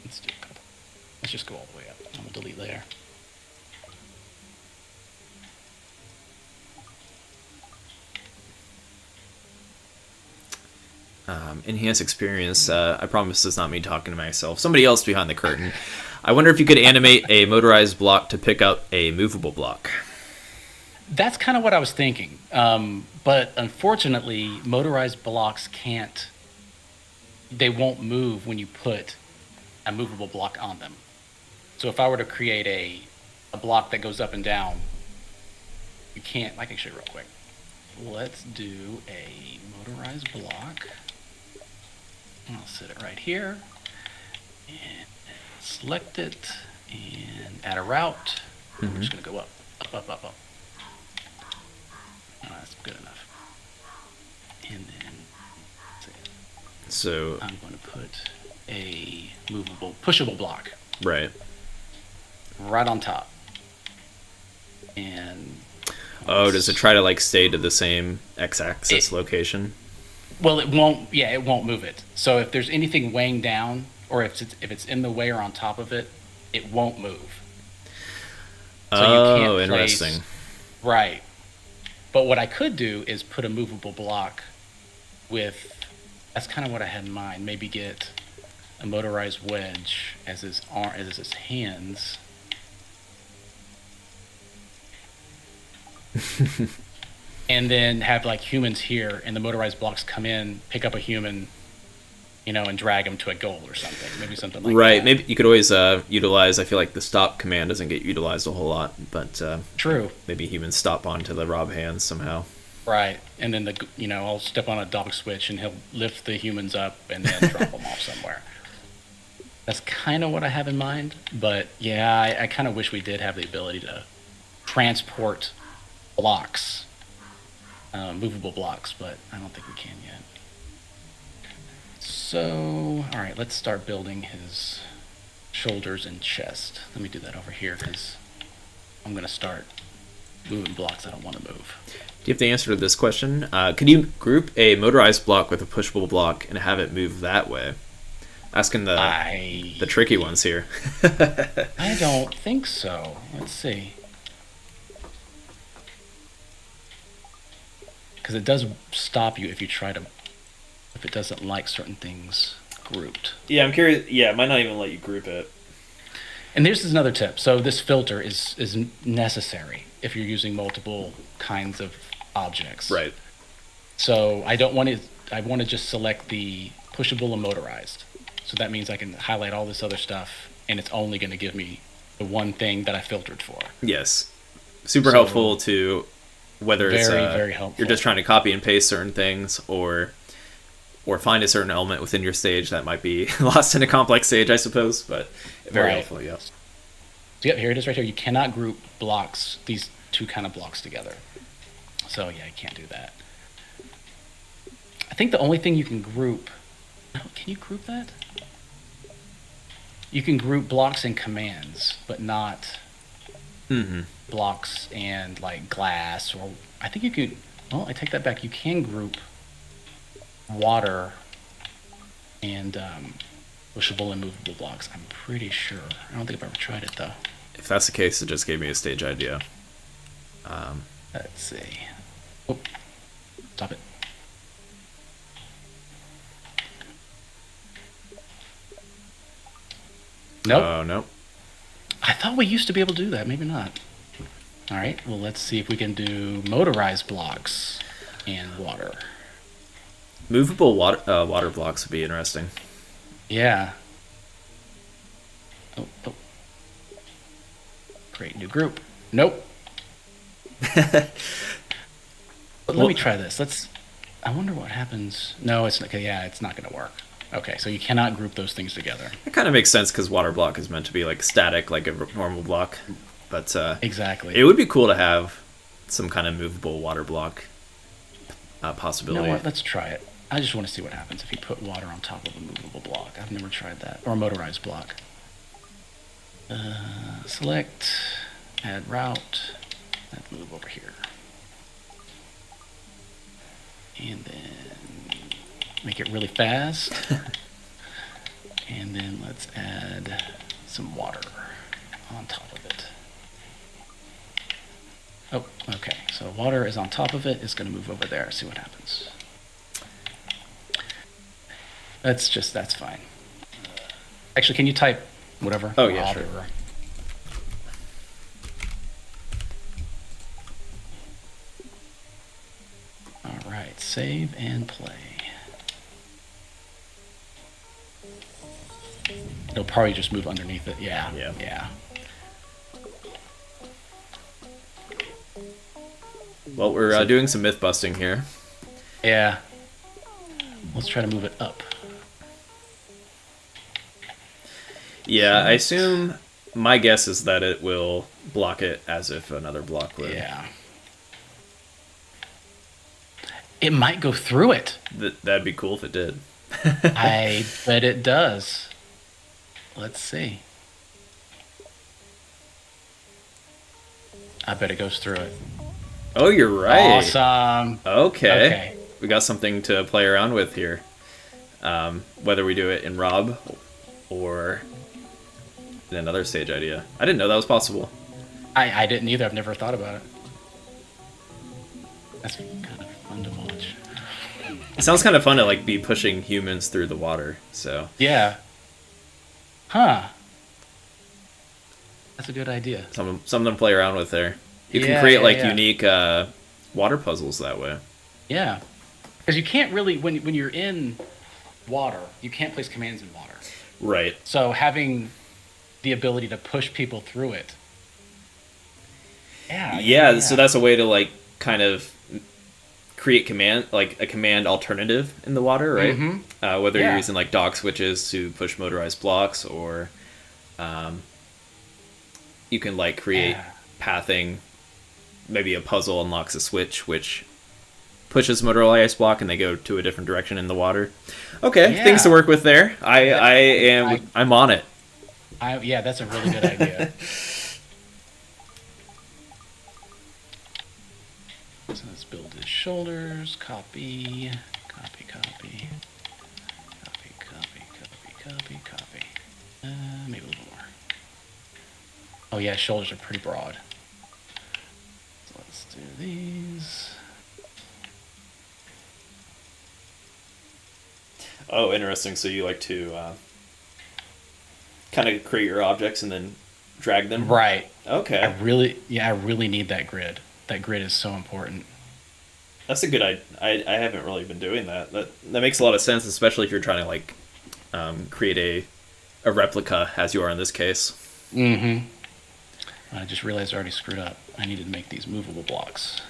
let's do a couple. Let's just go all the way up. I'm gonna delete layer. Enhance experience. I promise this is not me talking to myself. Somebody else behind the curtain. I wonder if you could animate a motorized block to pick up a movable block. That's kind of what I was thinking. But unfortunately, motorized blocks can't. They won't move when you put a movable block on them. So if I were to create a block that goes up and down, you can't. I can show you real quick. Let's do a motorized block. I'll set it right here and select it and add a route. We're just going to go up. Oh, that's good enough. And then so I'm going to put a pushable block right on top. And does it try to like stay to the same x-axis location? Well, it won't. Yeah, it won't move it. So if there's anything weighing down, or if it's in the way or on top of it, it won't move. So you can't interesting. Right. But what I could do is put a movable block with. That's kind of what I had in mind. Maybe get a motorized wedge as his hands. And then have like humans here, and the motorized blocks come in, pick up a human, and drag them to a goal or something. Maybe something like that. Right. Maybe you could always utilize. I feel like the stop command doesn't get utilized a whole lot, but true. Maybe humans stop onto the Rob hands somehow. Right, and then I'll step on a dog switch, and he'll lift the humans up and then drop them off somewhere. That's kind of what I have in mind. But yeah, I kind of wish we did have the ability to transport blocks. Movable blocks, but I don't think we can yet. So, all right, let's start building his shoulders and chest. Let me do that over here because I'm going to start moving blocks I don't want to move. Do you have the answer to this question? Could you group a motorized block with a pushable block and have it move that way? Asking the tricky ones here. I don't think so. Let's see. Because it does stop you if it doesn't like certain things grouped. Yeah, I'm curious. Yeah, it might not even let you group it. And this is another tip. So this filter is necessary if you're using multiple kinds of objects. Right. So I want to just select the pushable and motorized. So that means I can highlight all this other stuff, and it's only going to give me the one thing that I filtered for. Yes. Super helpful to whether it's very helpful. You're just trying to copy and paste certain things, or find a certain element within your stage that might be lost in a complex stage, I suppose. But very helpful, yeah. So, yep, here it is right here. You cannot group blocks, these two kind of blocks together. So yeah, you can't do that. I think the only thing you can group, no, can you group that? You can group blocks and commands, but not blocks and like glass, or I think you could, well, I take that back. You can group water and pushable and movable blocks. I'm pretty sure. I don't think I've ever tried it though. If that's the case, it just gave me a stage idea. Let's see. Oh, stop it. Nope. Oh, nope. I thought we used to be able to do that. Maybe not. All right. Well, let's see if we can do motorized blocks and water. Movable water blocks would be interesting. Yeah. Oh. Create new group. Nope. But let me try this. I wonder what happens. No, it's okay. Yeah, it's not going to work. Okay, so you cannot group those things together. It kind of makes sense because water block is meant to be like static, like a normal block. But exactly, it would be cool to have some kind of movable water block possibility. You know what? Let's try it. I just want to see what happens if you put water on top of a movable block. I've never tried that. Or a motorized block. Select, add route, let's move over here. And then make it really fast. And then let's add some water on top of it. Oh, okay. So water is on top of it. It's going to move over there. See what happens. That's fine. Actually, can you type whatever? Oh, yeah, sure. All right, save and play. It'll probably just move underneath it. Yeah. Well, we're doing some myth busting here. Yeah. Let's try to move it up. Yeah, I assume, my guess is that it will block it as if another block would. Yeah. It might go through it. That'd be cool if it did. I bet it does. Let's see. I bet it goes through it. Oh, you're right. Awesome. Okay. We got something to play around with here. Whether we do it in Rob or in another stage idea. I didn't know that was possible. I didn't either. I've never thought about it. That's kind of fun to watch. It sounds kind of fun to like be pushing humans through the water. So yeah. Huh. That's a good idea. Something to play around with there. You can create unique water puzzles that way. Yeah, because you can't really when you're in water, you can't place commands in water. Right. So having the ability to push people through it. Yeah. So that's a way to like kind of create a command alternative in the water, right? Mm-hmm. Whether you're using like dock switches to push motorized blocks, or you can like create pathing. Maybe a puzzle unlocks a switch which pushes motorized block and they go to a different direction in the water. Okay, things to work with there. I'm on it. Yeah, that's a really good idea. So let's build his shoulders. Copy. Maybe a little more. Oh yeah, shoulders are pretty broad. So let's do these. Oh, interesting. So you like to kind of create your objects and then drag them? Right. Okay. I really need that grid. That grid is so important. That's a good idea. I haven't really been doing that. That makes a lot of sense, especially if you're trying to like create a replica as you are in this case. Mm-hmm. I just realized I already screwed up. I needed to make these movable blocks.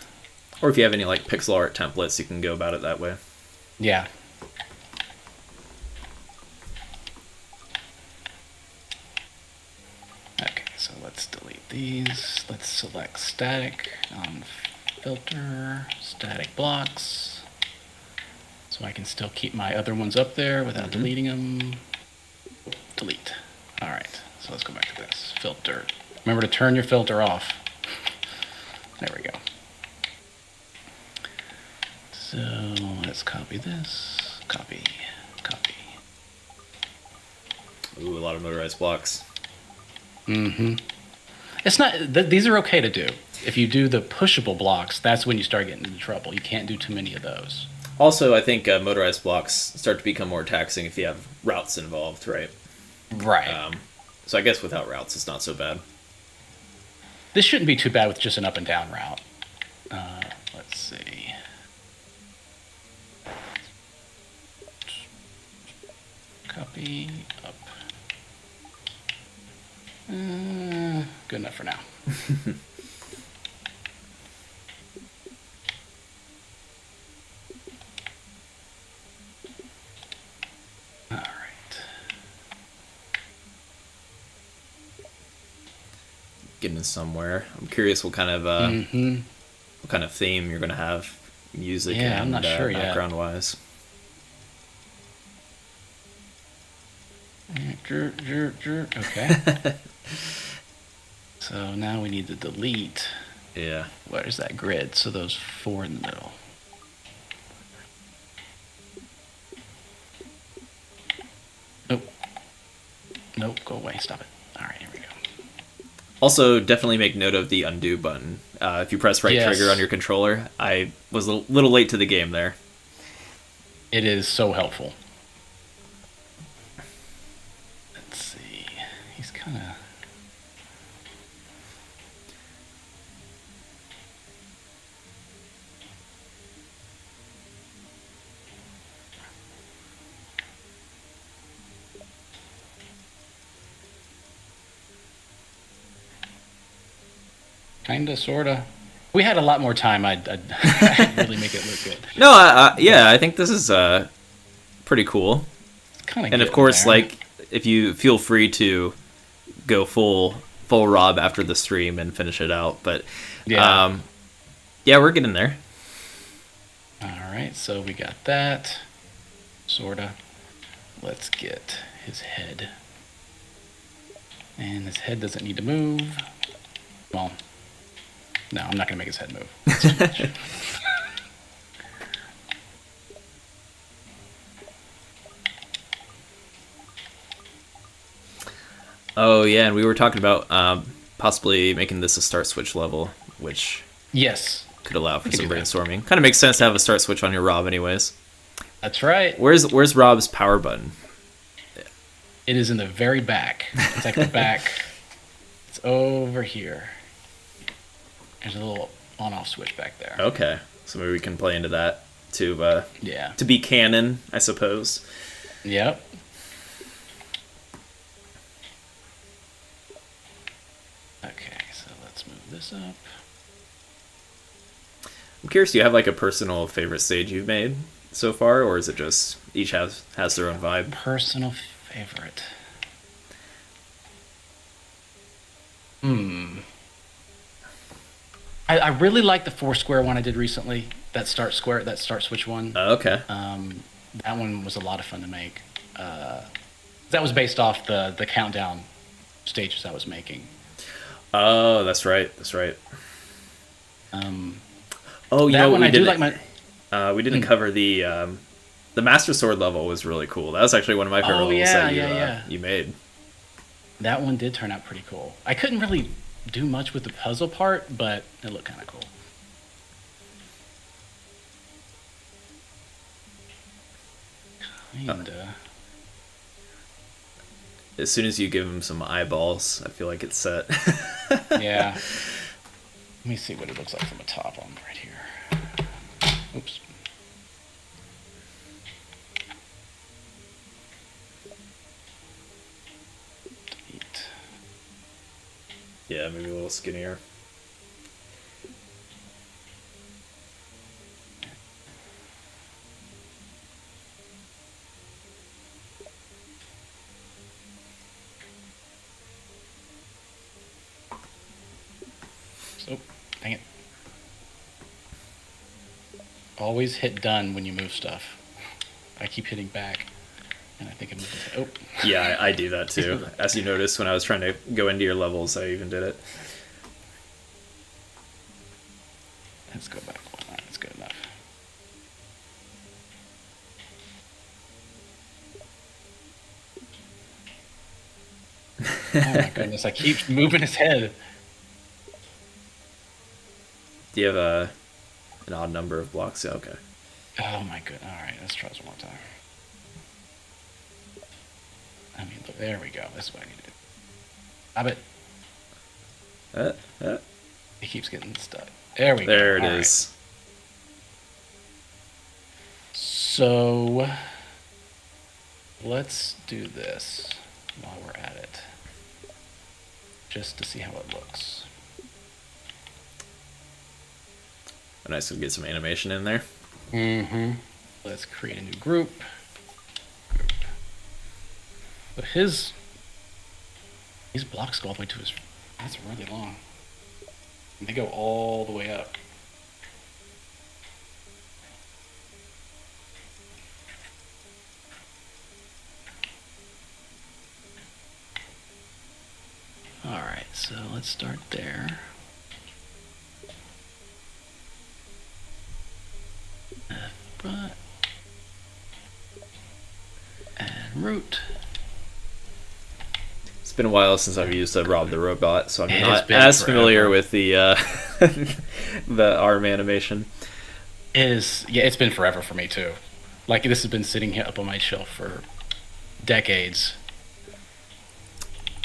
Or if you have any like pixel art templates, you can go about it that way. Yeah. Okay, so let's delete these. Let's select static on filter, static blocks. So I can still keep my other ones up there without deleting them. Delete. All right, so let's go back to this. Filter. Remember to turn your filter off. There we go. So let's copy this. Copy. Copy. Ooh, a lot of motorized blocks. Mm-hmm. It's not. These are okay to do. If you do the pushable blocks, that's when you start getting into trouble. You can't do too many of those. Also, I think motorized blocks start to become more taxing if you have routes involved, right? Right. So I guess without routes, it's not so bad. This shouldn't be too bad with just an up and down route. Let's see. Copy up. Good enough for now. All right. Getting somewhere. I'm curious what kind of what kind of theme you're gonna have, music Yeah, I'm and not sure yet. background wise. Okay. So now we need to delete. Yeah. Where's that grid? So those 4 in the middle. Nope. Nope, go away. Stop it. All right, here we go. Also, definitely make note of the undo button. If you press right Yes. trigger on your controller, I was a little late to the game there. It is so helpful. Let's see. He's kind of... Kinda, sorta. We had a lot more time. I'd really make it look good. No, yeah, I think this is pretty cool. Kind of. And of course, like, if you feel free to go full Rob after the stream and finish it out, but Yeah. yeah, we're getting there. All right, so we got that, sorta. Let's get his head. And his head doesn't need to move. Well, no, I'm not gonna make his head move. That's too much. Oh yeah, and we were talking about possibly making this a start switch level, which Yes, could allow for We some could do that. brainstorming. Kind of makes sense to have a start switch on your Rob, anyways. that's right. Where's Rob's power button? It is in the very back. It's like the back. It's over here. There's a little on-off switch back there. Okay, so maybe we can play into that to Yeah. to be canon, I suppose. Yep. Okay, so let's move this up. I'm curious, do you have like a personal favorite stage you've made so far, or is it just each has their own vibe? Personal favorite. I really like the 4-square one I did recently. That start switch one. Okay. That one was a lot of fun to make. That was based off the countdown stages I was making. Oh, that's right. That's right. Um, Oh, you that know one what I we do didn't like my. we didn't cover the Master Sword level was really cool. That was actually one of my favorite Oh, levels yeah, that yeah. you made. That one did turn out pretty cool. I couldn't really do much with the puzzle part, but it looked kind of cool. Kinda. As soon as you give him some eyeballs, I feel like it's set. Yeah. Let me see what it looks like from the top on right here. Oops. Yeah, maybe a little skinnier. Oh, dang it. Always hit done when you move stuff. I keep hitting back, and I think I'm just, oh. Yeah, I do that too. As you noticed when I was trying to go into your levels, I even did it. Let's go back. All right, that's good enough. Oh my goodness, I keep moving his head. Do you have an odd number of blocks? Yeah, okay. Oh my goodness. All right, let's try this one more time. I mean, look, there we go. This is what I need to do. Stop it. He keeps getting stuck. There we go. There it All is. right. So let's do this while we're at it, just to see how it looks. Nice to get some animation in there. Mm-hmm. Let's create a new group. But these blocks go all the way to his. That's really long. And they go all the way up. All right, so let's start there. Front and root. It's been a while since I've used Rob the Robot, so I'm It has not been as forever. familiar with the the arm animation. Yeah, it's been forever for me too. Like this has been sitting here up on my shelf for decades.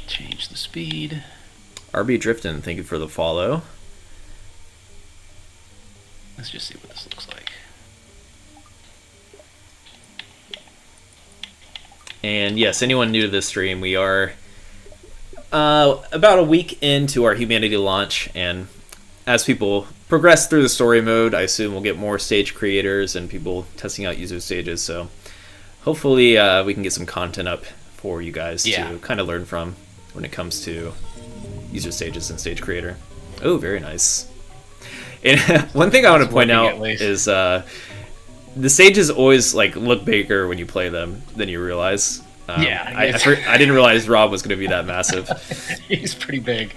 Change the speed. RB Driftin, thank you for the follow. Let's just see what this looks like. And yes, anyone new to this stream, we are about a week into our Humanity launch, and as people progress through the story mode, I assume we'll get more stage creators and people testing out user stages, so hopefully we can get some content up for you guys to kind of learn from when it comes to user stages and stage creator. Oh, very nice. And one thing I want to point out is the stages always like look bigger when you play them than you realize. I didn't realize Rob was going to be that massive. He's pretty big.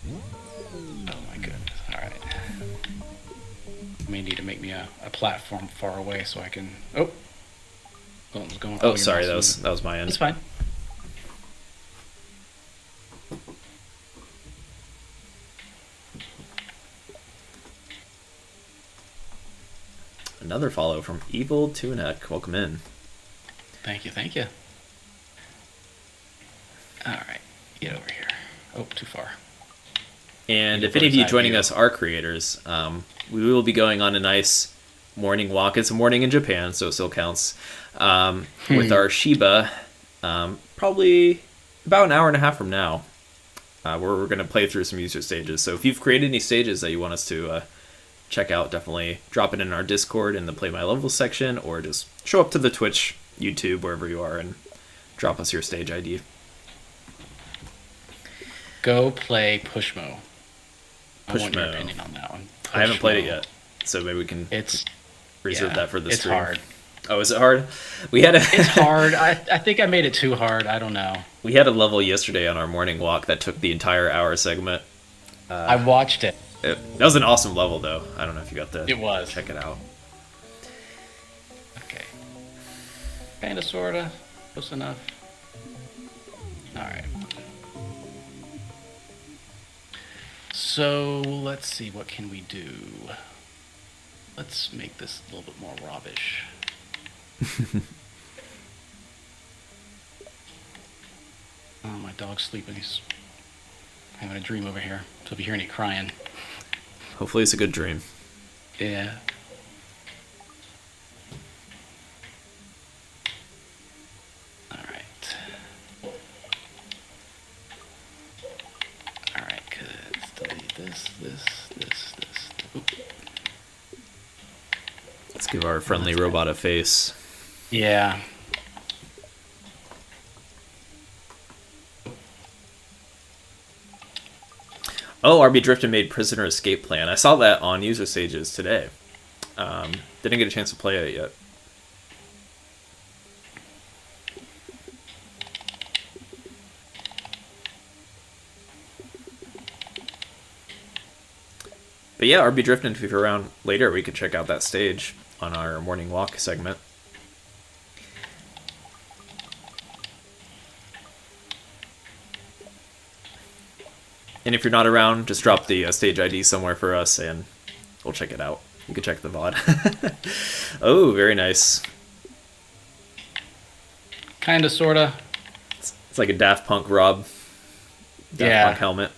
Oh my goodness! All right, I may need to make me a platform far away so I can. Oh, going. Oh, sorry, that was my end. That's fine. Another follow from Evil Tunek. Welcome in. Thank you, thank you. All right, get over here. Oh, too far. And if any of you joining us are creators, we will be going on a nice morning walk. It's a morning in Japan, so it still counts. With our Shiba, probably about an hour and a half from now, where we're going to play through some user stages. So if you've created any stages that you want us to check out, definitely drop it in our Discord in the Play My Levels section, or just show up to the Twitch, YouTube, wherever you are, and drop us your stage ID. Go play Pushmo. I want your Pushmo. opinion on that one. I haven't played it Pushmo. yet, so maybe we can reserve yeah, that for the it's stream. hard. Oh, is it hard? We had It's hard. I think I made it too hard. I don't know. We had a level yesterday on our morning walk that took the entire hour segment. I watched it. That was an awesome level, though. I don't know if you got to It was. check it out. Okay. Kinda, sorta. Close enough. Alright. So, let's see. What can we do? Let's make this a little bit more Robish. Oh, my dog's sleeping. He's having a dream over here. So if you hear any crying. Hopefully it's a good dream. Yeah. Alright. Oop. Let's give our friendly robot a face. Yeah. Oh, RB Drifted made Prisoner Escape Plan. I saw that on user stages today. Didn't get a chance to play it yet. But yeah, RB Drifted, if you're around later, we could check out that stage on our morning walk segment. And if you're not around, just drop the stage ID somewhere for us, and we'll check it out. You can check the VOD. Oh, very nice. Kinda, sorta. It's like a Daft Punk Rob. Daft Punk helmet.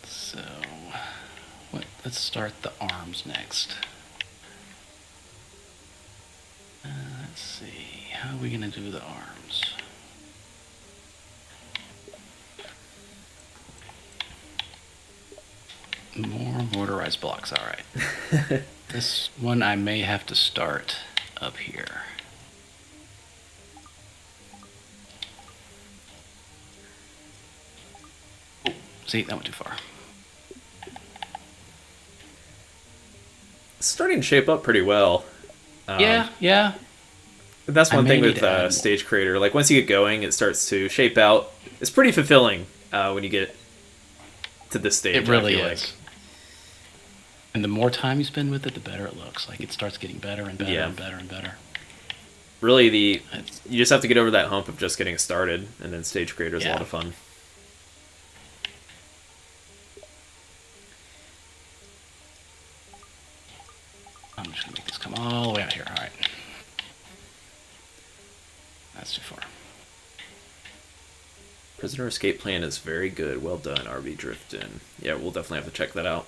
So, let's start the arms next. Let's see. How are we gonna do the arms? More mortarized blocks, alright. This one I may have to start up here. Oh, see, that went too far. It's starting to shape up pretty well. Yeah. That's one thing with Stage Creator. Like, once you get going, it starts to shape out. It's pretty fulfilling when you get to this stage. It really is. And the more time you spend with it, the better it looks. Like, it starts getting better and better and better and better. Really, you just have to get over that hump of just getting started, and then Stage Creator is a lot of fun. I'm just going to make this come all the way out here. All right. That's too far. Prisoner Escape Plan is very good. Well done, RB Driftin. Yeah, we'll definitely have to check that out.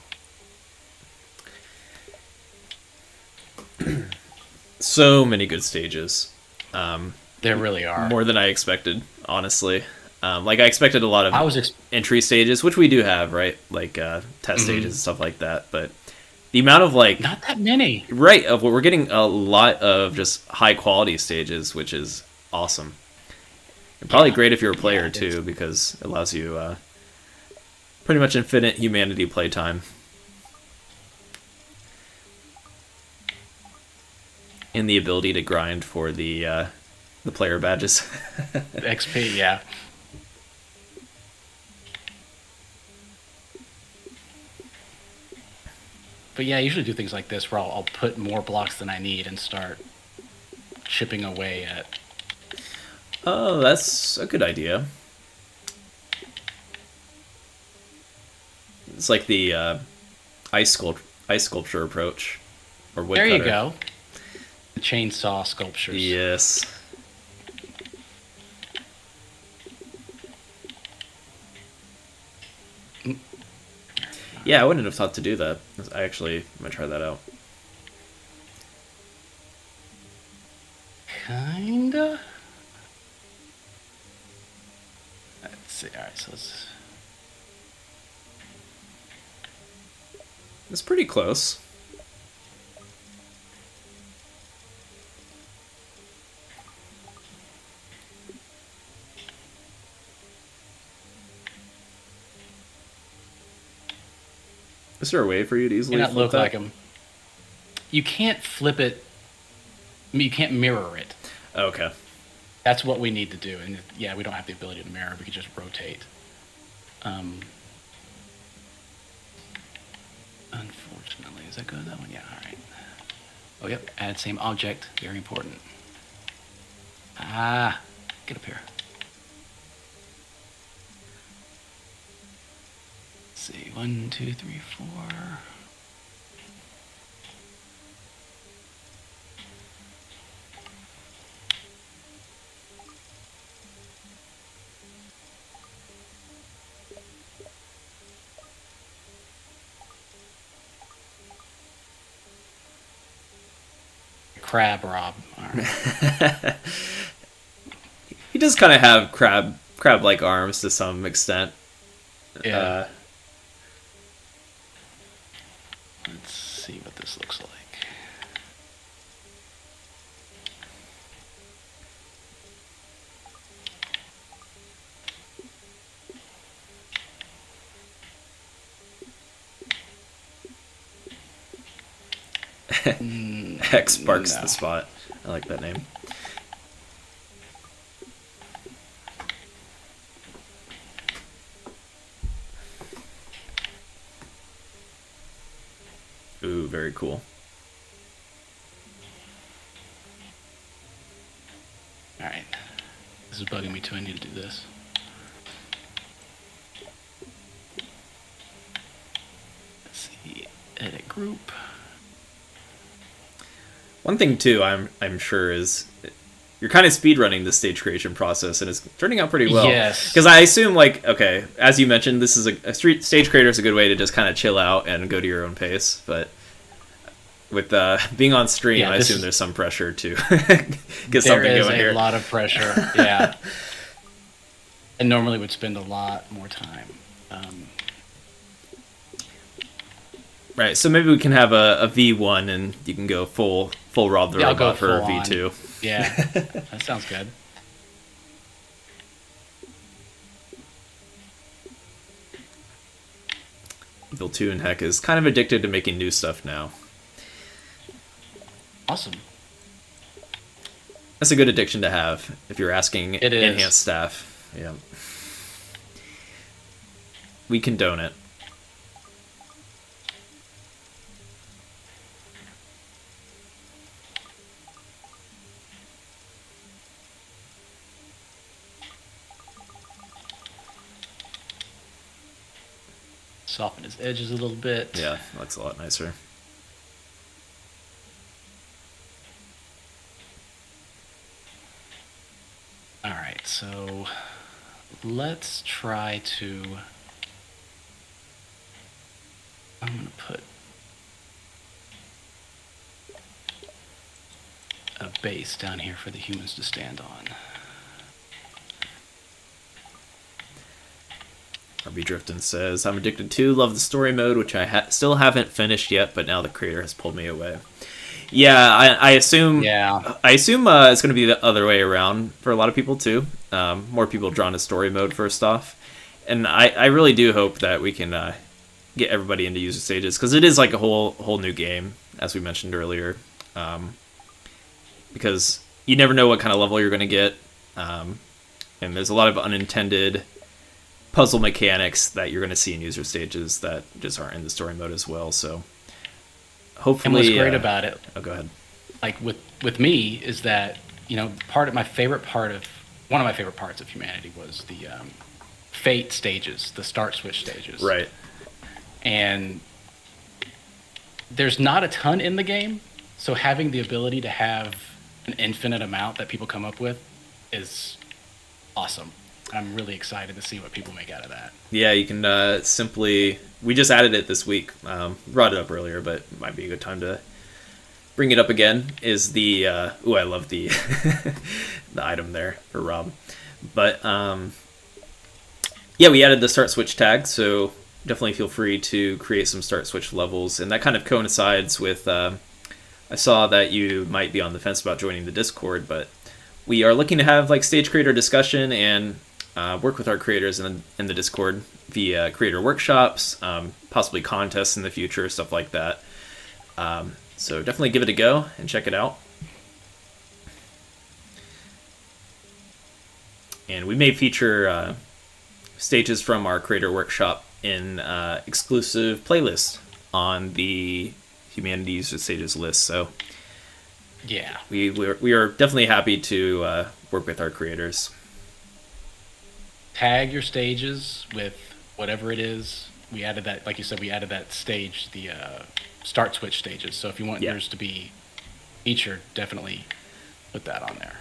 So many good stages. There really are. More than I expected, honestly. Like, I expected a lot of entry stages, which we do have, right? Like, test stages and stuff like that. But the amount of, like... Not that many. Right. We're getting a lot of just high-quality stages, which is awesome. And probably great if you're a player, too, because it allows you pretty much infinite humanity playtime. And the ability to grind for the player badges. XP, yeah. But yeah, I usually do things like this where I'll put more blocks than I need and start chipping away at... Oh, that's a good idea. It's like the ice sculpture approach. Or woodcutter. There you go. The chainsaw sculptures. Yes. Yeah, I wouldn't have thought to do that. I'm gonna try that out. Kinda? Let's see. Alright, so let's... It's pretty close. Is there a way for you to easily flip look that? like him? You can't flip it. I mean, you can't mirror it. Okay. That's what we need to do. And yeah, we don't have the ability to mirror. We can just rotate. Unfortunately, is that good? That one? Yeah, all right. Oh, yep. Add same object. Very important. Ah, get up here. Let's see. 1, 2, 3, 4. Crab Rob. All right. He does kind of have crab crab-like arms to some extent. Yeah. Let's see what this looks like. Hex Sparks the Spot. I like that name. Ooh, very cool. Alright. This is bugging me too. I need to do this. Let's see. Edit group. One thing too, I'm sure is you're kind of speedrunning the stage creation process, and it's turning out pretty well. Yes. Because I assume, like, okay, as you mentioned, this is a stage creator is a good way to just kind of chill out and go to your own pace. But with being on stream, Yeah, I this assume is- there's some pressure to get There something is going a here. lot of pressure. Yeah. I normally would spend a lot more time. Right, so maybe we can have a V1, and you can go full Rob the Yeah, I'll go Robot for a full on. V2. Yeah. That sounds good. Evil 2 and Heck is kind of addicted to making new stuff now. Awesome. That's a good addiction to have if you're asking It is. enhanced staff. Yeah. We condone it. Soften his edges a little bit. Yeah, looks a lot nicer. All right, so let's try to. I'm going to put a base down here for the humans to stand on. RB Driftin says, I'm addicted to, love the story mode, which I still haven't finished yet, but now the creator has pulled me away. Yeah, I assume. Yeah. I assume it's going to be the other way around for a lot of people too. More people drawn to story mode first off, and I really do hope that we can get everybody into user stages, because it is like a whole new game, as we mentioned earlier. Because you never know what kind of level you're going to get, and there's a lot of unintended puzzle mechanics that you're going to see in user stages that just aren't in the story mode as well. So hopefully, And what's great about it, oh, go ahead. like with me, is that one of my favorite parts of Humanity was the fate stages, the start switch stages. Right. And there's not a ton in the game, so having the ability to have an infinite amount that people come up with is awesome. I'm really excited to see what people make out of that. Yeah, you can simply... We just added it this week. Brought it up earlier, but it might be a good time to bring it up again. Is the... ooh, I love the the item there for Rob. But, yeah, we added the start switch tag, so definitely feel free to create some start switch levels. And that kind of coincides with... I saw that you might be on the fence about joining the Discord, but we are looking to have like stage creator discussion and work with our creators in the Discord via creator workshops, possibly contests in the future, stuff like that. So definitely give it a go and check it out. And we may feature stages from our creator workshop in exclusive playlists on the Humanity User Stages list. So Yeah. we are definitely happy to work with our creators. Tag your stages with whatever it is. We added that, like you said, we added that stage, the start switch stages. So if you want yours to be featured, definitely put that on there.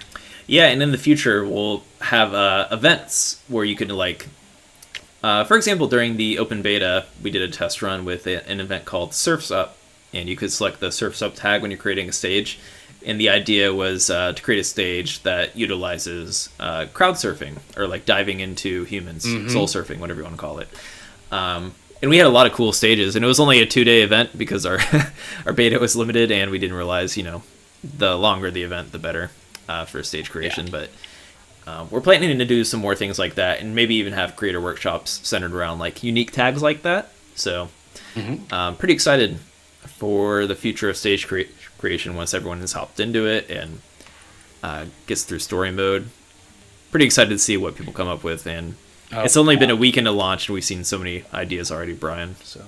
Yeah, and in the future, we'll have events where you could, like, for example, during the open beta, we did a test run with an event called Surf's Up, and you could select the Surf's Up tag when you're creating a stage, And the idea was to create a stage that utilizes crowd surfing, or like diving into humans, soul surfing, whatever you want to call it. And we had a lot of cool stages, and it was only a 2-day event because our our beta was limited, and we didn't realize, the longer the event, the better for stage creation. But we're planning to do some more things like that, and maybe even have creator workshops centered around like unique tags like that. So pretty excited for the future of stage creation once everyone has hopped into it and gets through story mode. Pretty excited to see what people come up with, and it's only been a week into launch, and we've seen so many ideas already, Brian. So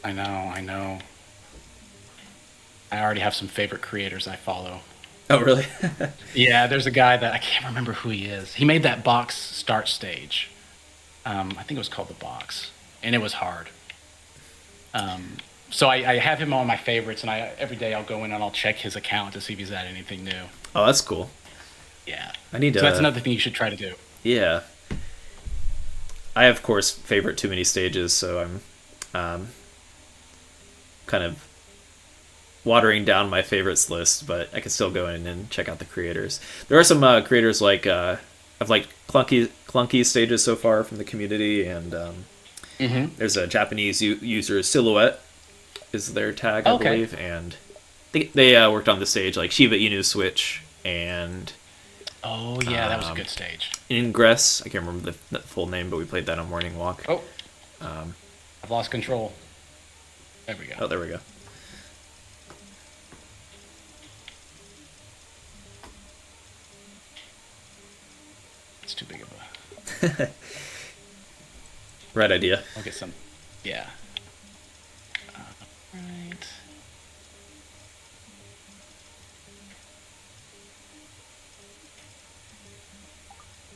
I know. I already have some favorite creators I follow. Oh, really? Yeah, there's a guy that I can't remember who he is. He made that box start stage. I think it was called the box, and it was hard. So I have him on my favorites, and every day I'll go in and I'll check his account to see if he's added anything new. Oh, that's cool. Yeah. I need to. So that's another thing you should try to do. Yeah. I, of course, favorite too many stages, so I'm kind of watering down my favorites list, but I can still go in and check out the creators. There are some creators like I've liked clunky stages so far from the community, and there's a Japanese user, Silhouette is their tag, I believe, and they worked on the stage like Shiba Inu Switch and oh yeah, that was a good stage. Ingress, I can't remember the full name, but we played that on Morning Walk. I've lost control. There we go. Oh, there we go. It's too big of a right idea. I'll get some. Yeah. Right.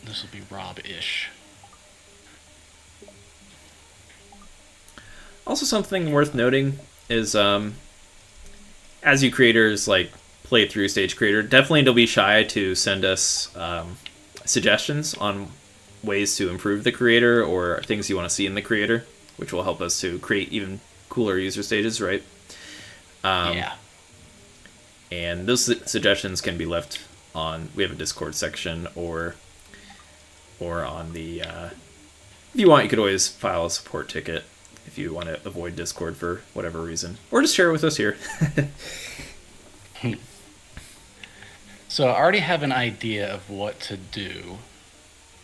This will be Rob-ish. Also, something worth noting is, as you creators like play through Stage Creator, definitely don't be shy to send us suggestions on ways to improve the creator or things you want to see in the creator, which will help us to create even cooler user stages, right? Yeah. And those suggestions can be left on, we have a Discord section, or on the, if you want, you could always file a support ticket if you want to avoid Discord for whatever reason, or just share it with us here. So I already have an idea of what to do.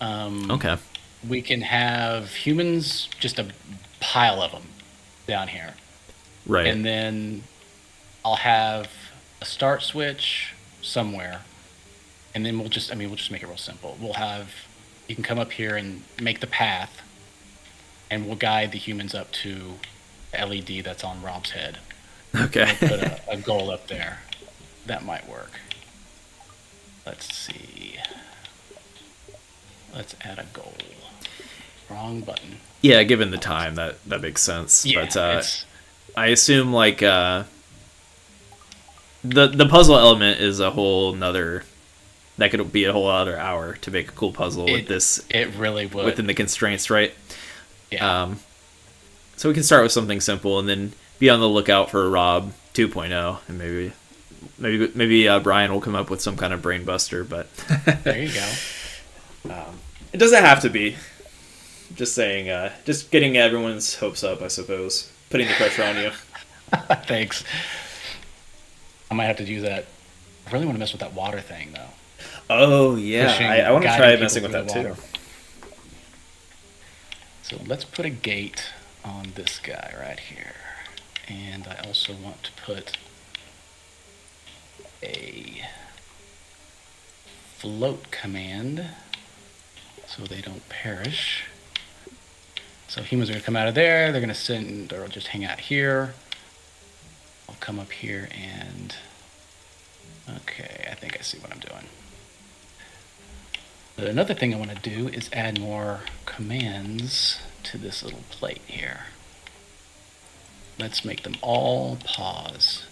Okay. We can have humans, just a pile of them down here. Right. And then I'll have a start switch somewhere. And then we'll just make it real simple. You can come up here and make the path, and we'll guide the humans up to the LED that's on Rob's head. Okay. We'll put a goal up there. That might work. Let's see. Let's add a goal. Wrong button. Yeah, given the time, that makes sense. Yeah, but I assume like the puzzle element is a whole nother. That could be a whole other hour to make a cool puzzle with this. It really would. Within the constraints, right? Yeah. So we can start with something simple and then be on the lookout for Rob 2.0, and maybe Brian will come up with some kind of brain buster. But there you go. It doesn't have to be. Just saying, just getting everyone's hopes up, I suppose. Putting the pressure on you. Thanks. I might have to do that. I really want to mess with that water thing, though. Oh, yeah. I want to try messing with that, too. So let's put a gate on this guy right here. And I also want to put a float command so they don't perish. So humans are going to come out of there. They're going to sit or just hang out here. I'll come up here and... Okay, I think I see what I'm doing. But another thing I want to do is add more commands to this little plate here. Let's make them all pause.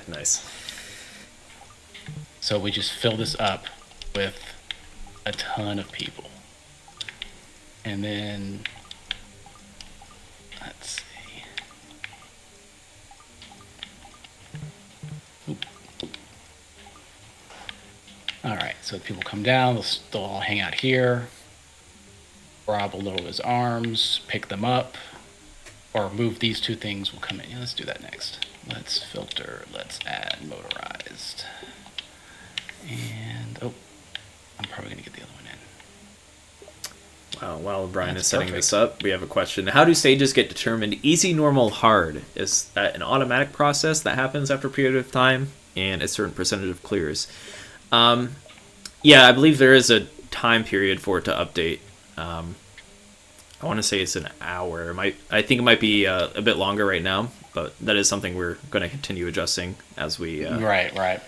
Nice. So we just fill this up with a ton of people. And then, let's see. So people come down, they'll all hang out here. Rob will lower his arms, pick them up, or move these two things will come in. Yeah, let's do that next. Let's filter, let's add motorized. And, oh, I'm probably going to get the other one in. While Brian That's is setting perfect. this up, we have a question. How do stages get determined easy, normal, hard? Is that an automatic process that happens after a period of time and a certain percentage of clears? Yeah, I believe there is a time period for it to update. I want to say it's an hour. I think it might be a bit longer right now, but that is something we're going to continue adjusting as we Right.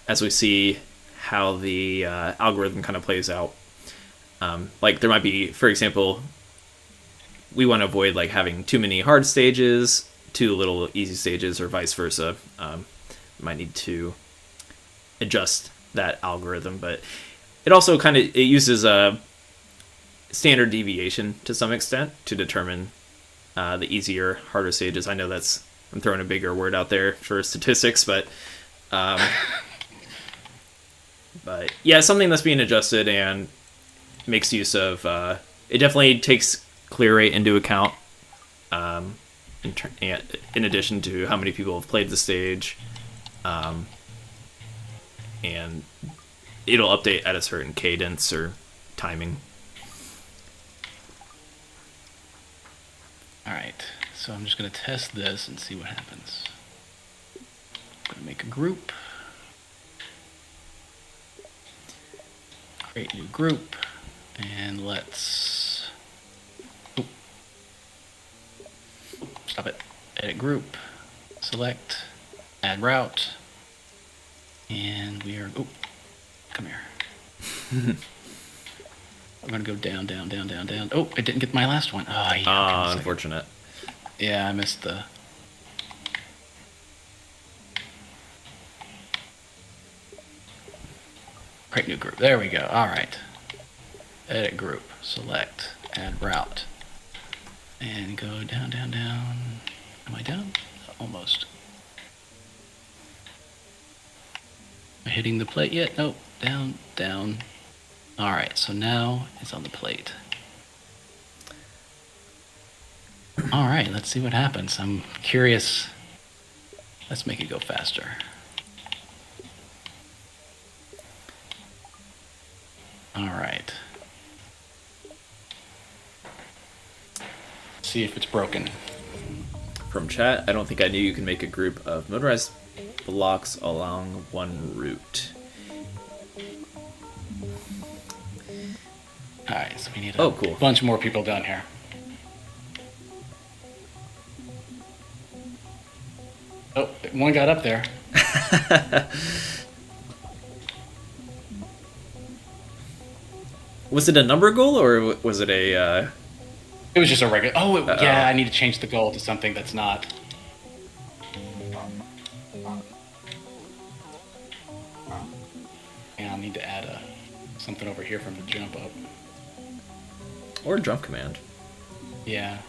as we see how the algorithm kind of plays out. Like there might be, for example, we want to avoid like having too many hard stages, too little easy stages, or vice versa. Might need to adjust that algorithm, but it also it uses a standard deviation to some extent to determine the easier, harder stages. I know I'm throwing a bigger word out there for statistics, but yeah, something that's being adjusted and makes use of. It definitely takes clear rate into account, in addition to how many people have played the stage, and it'll update at a certain cadence or timing. All right, so I'm just going to test this and see what happens. I'm going to make a group. Create new group. And let's... Oop. Stop it. Edit group. Select. Add route. And we are... Oh, come here. I'm going to go down, down, down, down, down. Oh, I didn't get my last one. Oh, yeah. Okay, Unfortunate. Yeah, I missed the... Create new group. There we go. All right. Edit group. Select. Add route. And go down, down, down. Am I down? Almost. Am I hitting the plate yet? Nope. Down, down. All right, so now it's on the plate. All right, let's see what happens. I'm curious. Let's make it go faster. All right. See if it's broken. From chat, I don't think I knew you can make a group of motorized blocks along one route. All right, so we need Oh, cool. bunch more people down here. Oh, one got up there. Was it a number goal or was it a? It was just a regular. Oh, yeah, I need to change the goal to something that's not. And I'll need to add something over here from the jump up. Or jump command. Yeah.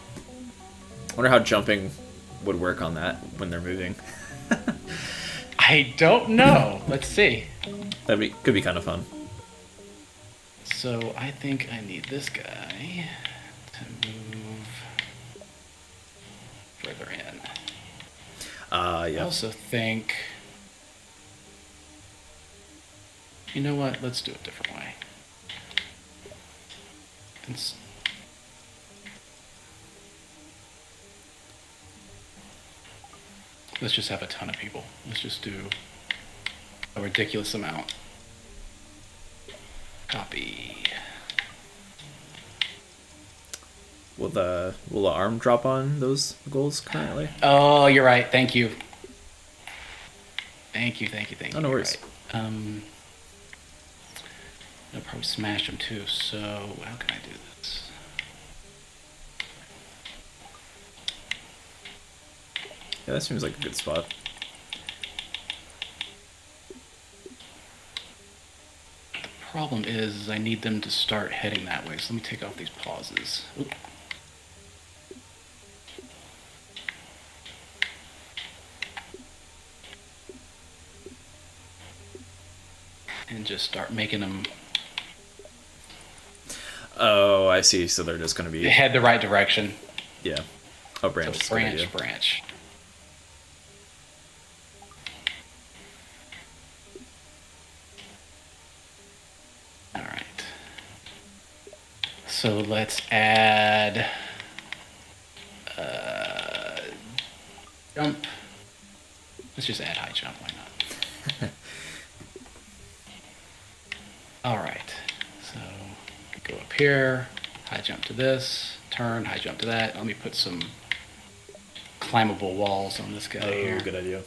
I wonder how jumping would work on that when they're moving. I don't know. Let's see. Could be kind of fun. So I think I need this guy to move further in. I Yeah. also think, you know what? Let's do it a different way. Let's just have a ton of people. Let's just do a ridiculous amount. Copy. Will the arm drop on those goals currently? Oh, you're right. Thank you. Thank you. Oh, no worries. Right. I'll probably smash them too. So how can I do this? Yeah, that seems like a good spot. The problem is I need them to start heading that way. So let me take off these pauses. Oop. and just start making them Oh, I see. So they're just going to be... head the right direction. Yeah. Oh, branch. So branch. All right. So let's add jump. Let's just add high jump. Why not? All right. So go up here, high jump to this, turn, high jump to that. Let me put some climbable walls on this guy here. Good idea.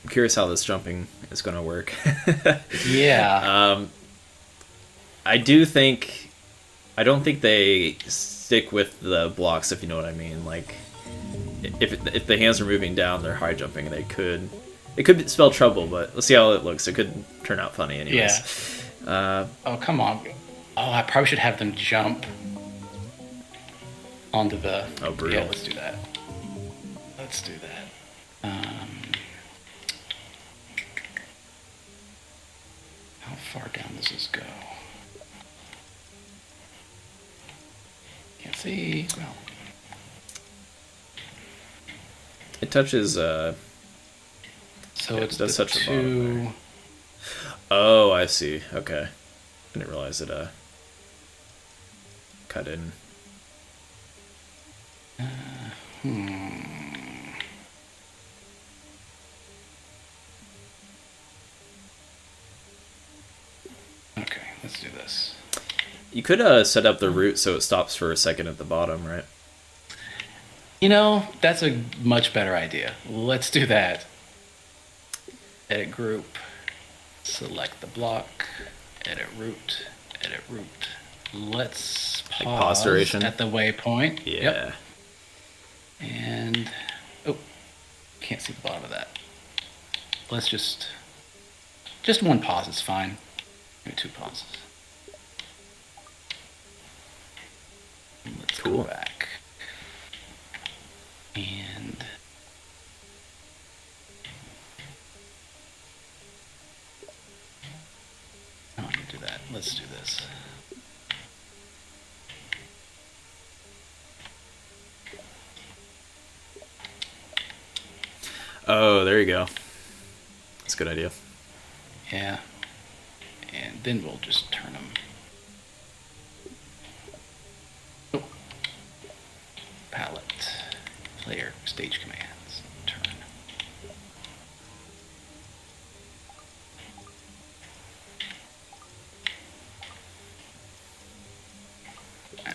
I'm curious how this jumping is going to work. Yeah. I don't think they stick with the blocks, if you know what I mean. Like, if the hands are moving down, they're high jumping, and it could spell trouble, but let's see how it looks. It could turn out funny anyways. Yeah. Oh, come on. Oh, I probably should have them jump onto the... Oh, brutal. Yeah, let's do that. Let's do that. How far down does this go? Can't see. Well, It touches... so Yeah, it's it does the touch the bottom two... Oh, I see. Okay. I didn't realize it cut in. Okay, let's do this. You could set up the root so it stops for a second at the bottom, right? You know, that's a much better idea. Let's do that. Edit group. Select the block. Edit root. Edit root. Let's pause duration? at the waypoint. Yeah. Yep. And oh, can't see the bottom of that. Let's just one pause is fine. Maybe two pauses. Let's Cool. go back. And I don't need to do that. Let's do this. Oh, there you go. That's a good idea. Yeah. And then we'll just turn them. Oh. Palette. Player. Stage commands. Turn.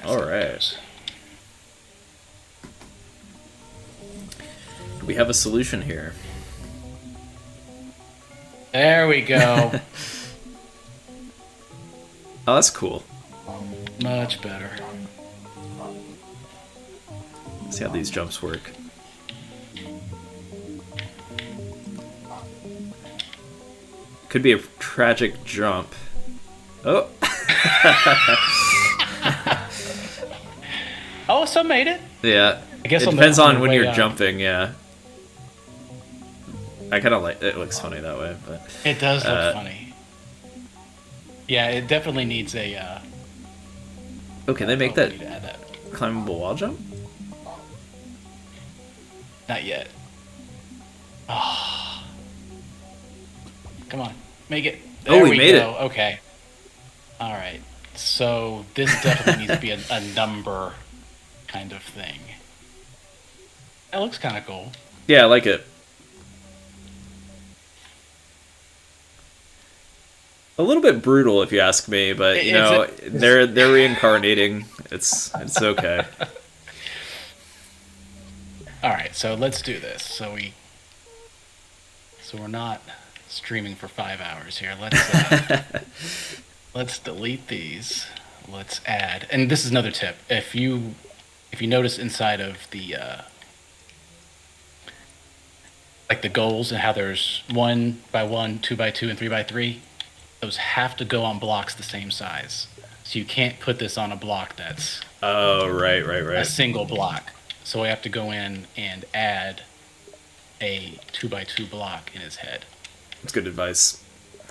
All right. We have a solution here. There we go. Oh, that's cool. Much better. Let's see how these jumps work. Could be a tragic jump. Oh. Oh, some made it. Yeah. I guess it on the- depends on on the when way you're up. jumping, yeah. I kind of like it. Looks funny that way, but It does look funny. Yeah, it definitely needs a. oh, can they make we that need to add that. climbable wall jump? Not yet. Oh. Come on, make it. Oh, There we made go. Okay. All right. So this definitely needs to be a number kind of thing. That looks kind of cool. Yeah, I like it. A little bit brutal, if you ask me, but you know they're reincarnating. It's okay. All right, so let's do this. So we're not streaming for 5 hours here. Let's delete these. Let's add, and this is another tip. If you if you notice inside of the like the goals and how there's 1 by 1, 2 by 2, and 3 by 3, those have to go on blocks the same size. So you can't put this on a block that's Oh, right. a single block. So I have to go in and add a 2 by 2 block in his head. That's good advice.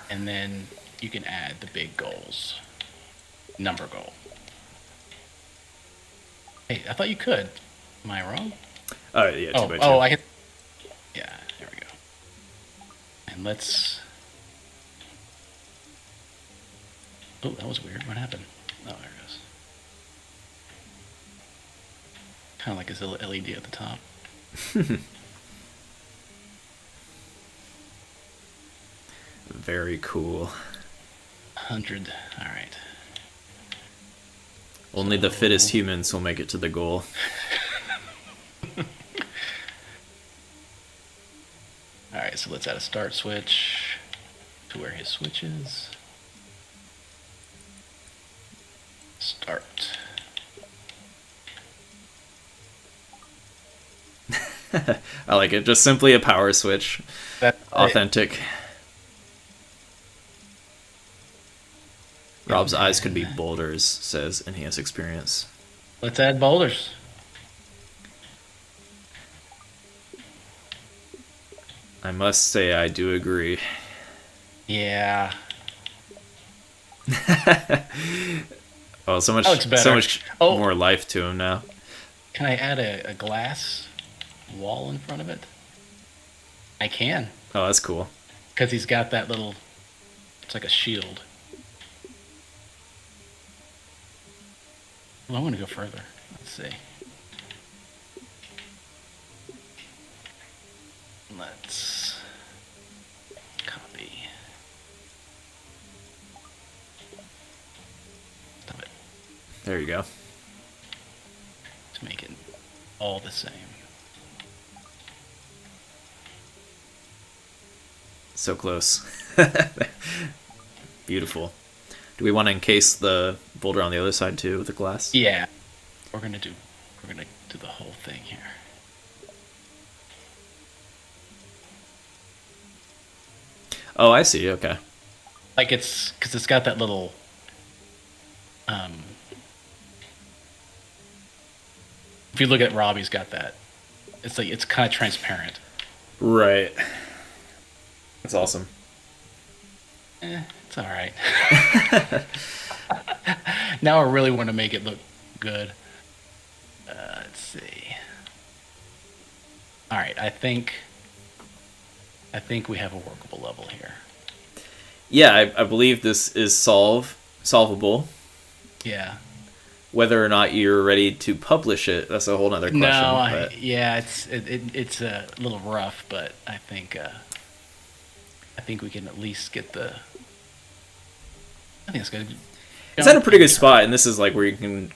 And then you can add the big goals. Number goal. Hey, I thought you could. Am I wrong? Oh, yeah, 2 by 2. I hit. Yeah, there we go. And let's. Oh, that was weird. What happened? Oh, there it goes. Kind of like his little LED at the top. Very cool. 100. All right. Only the fittest humans will make it to the goal. All right, so let's add a start switch to where his switch is. Start. I like it. Just simply a power switch. That's Authentic. Rob's eyes could be boulders, says Enhanced Experience. Let's add boulders. I must say I do agree. Yeah. Oh, so much, looks better. so much Oh. more life to him now. Can I add a glass wall in front of it? I can, Oh, that's cool. because he's got that little, it's like a shield. Well, I'm going to go further. Let's see. Let's copy. Stop it. There you go. To make it all the same. So close. Beautiful. Do we want to encase the boulder on the other side too with the glass? Yeah. We're gonna do the whole thing here. Oh, I see. Okay. Like it's because it's got that little if you look at Robbie's got that. It's like it's kind of transparent. Right. That's awesome. It's all right. Now I really want to make it look good. Let's see. All right, I think we have a workable level here. Yeah, I believe this is solvable. Yeah. Whether or not you're ready to publish it, that's a whole other question. No, yeah, it's a little rough, but I think we can at least get the. I think it's good. It's at a pretty good spot, and this is like where you can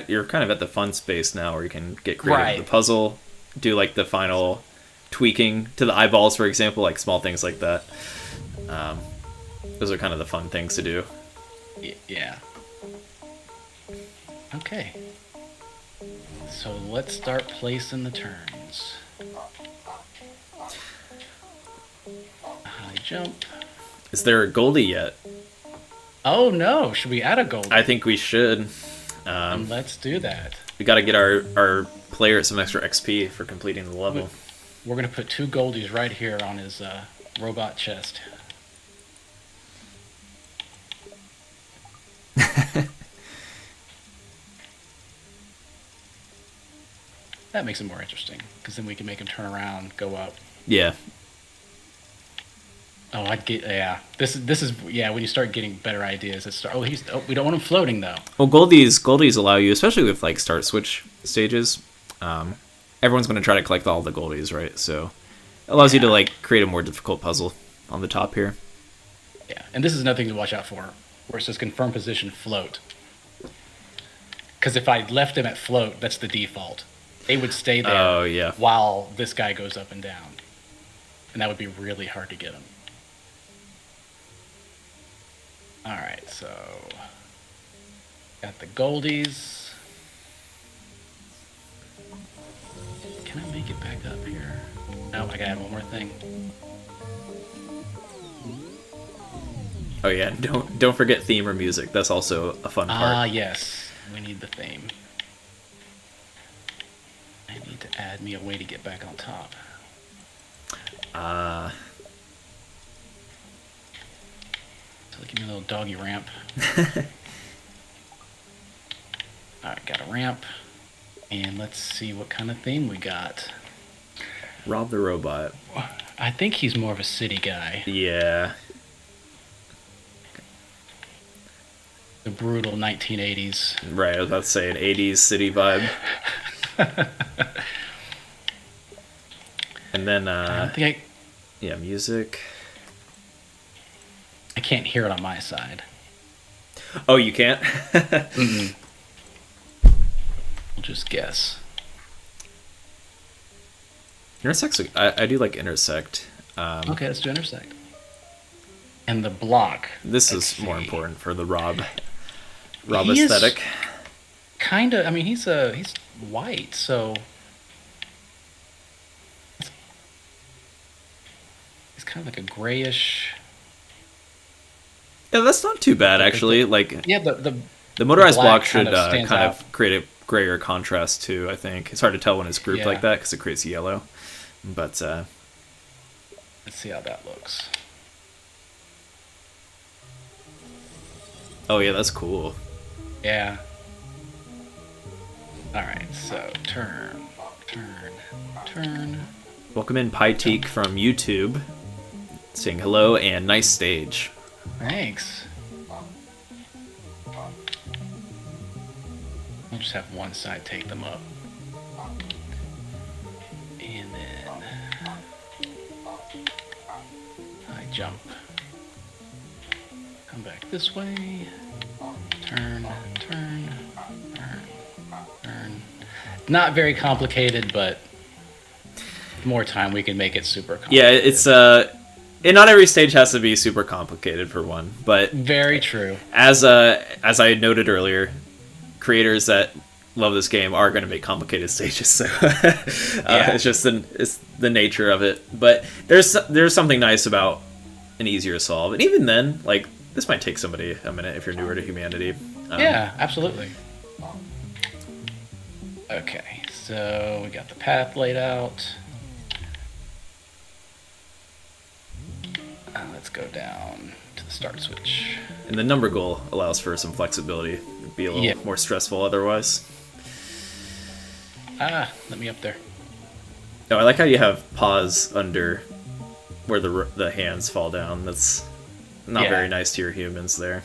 you're kind of at the fun space now, where you can get creative with the puzzle, do like the final tweaking to the eyeballs, for example, like small things like that. Those are kind of the fun things to do. Yeah. Okay. So let's start placing the turns. High jump. Is there a Goldie yet? Oh no! Should we add a gold? I think we should. Let's do that. We got to get our player some extra XP for completing the level. We're gonna put 2 goldies right here on his robot chest. That makes it more interesting, because then we can make him turn around, go up. Yeah. Oh, This is when you start getting better ideas. We don't want him floating though. Well, Goldies allow you, especially with like start switch stages. Everyone's going to try to collect all the Goldies, right? So it allows you to like create a more difficult puzzle on the top here. Yeah, and this is another thing to watch out for, where it says confirm position float. Because if I left him at float, that's the default. They would stay there while this guy goes up and down. And that would be really hard to get him. Alright, so got the Goldies. get back up here. Oh, I gotta add one more thing. Oh yeah, don't forget theme or music. That's also a fun part. Ah, yes. We need the theme. I need to add me a way to get back on top. So give me a little doggy ramp. Alright, got a ramp. And let's see what kind of theme we got. Rob the Robot. I think he's more of a city guy. Yeah. The brutal 1980s. Right, I was about to say an 80s city vibe. And then, I don't think yeah, music. I can't hear it on my side. Oh, you can't? Mm-mm. We'll just guess. Intersect's, I do like intersect. Okay, let's do intersect. And the block. This let's is more see. important for the Rob He aesthetic. Kind of. I mean, he's white, so he's kind of like a grayish. Yeah, that's not too bad actually. Like, Yeah, the motorized black block should kind of stands kind out. of create a grayer contrast too. I think it's hard to tell when it's grouped Yeah. like that because it creates yellow. But Let's see how that looks. oh yeah, that's cool. Yeah. All right, so turn. Welcome in Pyteek from YouTube, saying hello and nice stage. Thanks. I'll just have one side take them up. And then I jump. Come back this way. Turn. Not very complicated, but more time we can make it super Yeah, complicated. it's and not every stage has to be super complicated for one, but Very true. as I noted earlier, creators that love this game are going to make complicated stages, so it's just it's the nature of it. But there's something nice about an easier solve, and even then, like, this might take somebody a minute if you're newer to humanity. Yeah, absolutely. Okay, so we got the path laid out. Let's go down to the start switch. And the number goal allows for some flexibility. It'd be a little more stressful otherwise. Let me up there. No, I like how you have pause under where the hands fall down. That's not very nice to your humans there.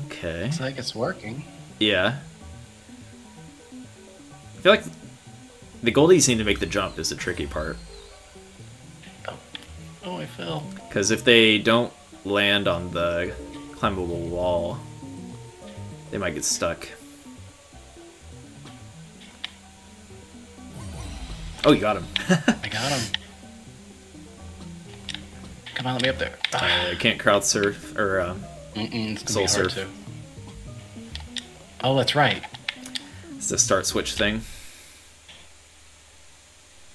Okay. Looks like it's working. Yeah. I feel like the goldies need to make the jump is the tricky part. Oh, I fell. Because if they don't land on the climbable wall, they might get stuck. Oh, you got him. I got him. Come on, let me up there. I can't crowd surf or It's soul gonna be hard surf. to. Oh, that's right. It's the start switch thing.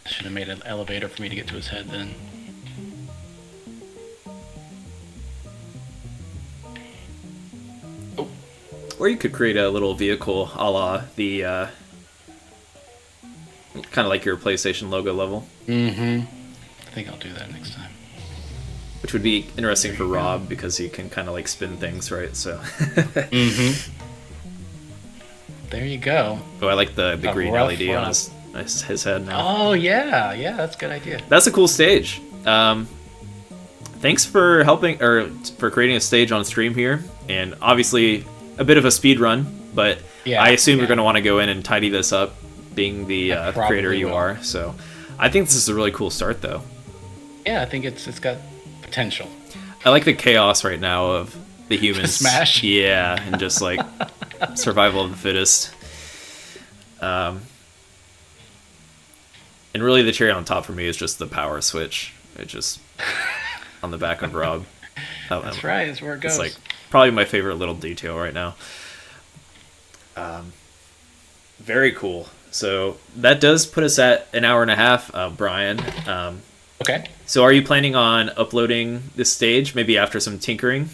Should have made an elevator for me to get to his head then. Oh, Or you could create a little vehicle a la the kind of like your PlayStation logo level, I think I'll do that next time. which would be interesting for Rob because he can kind of like spin things, right? So. There you go. Oh, I like the A green rough LED one. on his head now. Oh yeah, that's a good idea. That's a cool stage. Thanks for helping or for creating a stage on stream here, and obviously a bit of a speed run, but Yeah, I assume yeah. you're going to want to go in and tidy this up, being the I probably creator you will. are. So I think this is a really cool start, though. Yeah, I think it's got potential. I like the chaos right now of the humans. Smash? Yeah, and just like survival of the fittest. And really the cherry on top for me is just the power switch. It just on the back of Rob. That's right. That's where it goes. It's like probably my favorite little detail right now. Very cool. So that does put us at an hour and a half, Brian. Okay. So are you planning on uploading this stage maybe after some tinkering?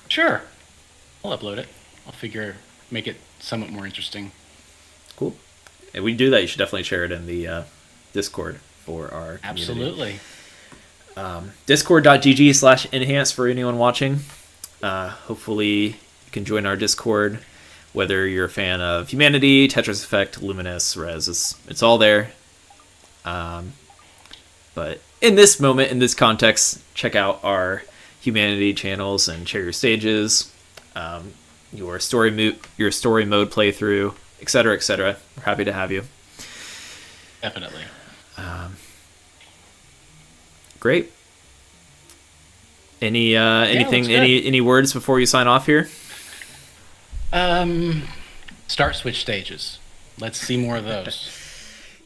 Sure. I'll upload it. Make it somewhat more interesting. Cool. And we do that. You should definitely share it in the Discord for our community. Absolutely. Discord.gg/enhance for anyone watching. Hopefully you can join our Discord, whether you're a fan of Humanity, Tetris Effect, Luminous, Res. It's all there. But in this moment, in this context, check out our Humanity channels and share your stages, your story mode playthrough, etc., etc. We're happy to have you. Definitely. Great. Any words before you sign off here? Start switch stages. Let's see more of those.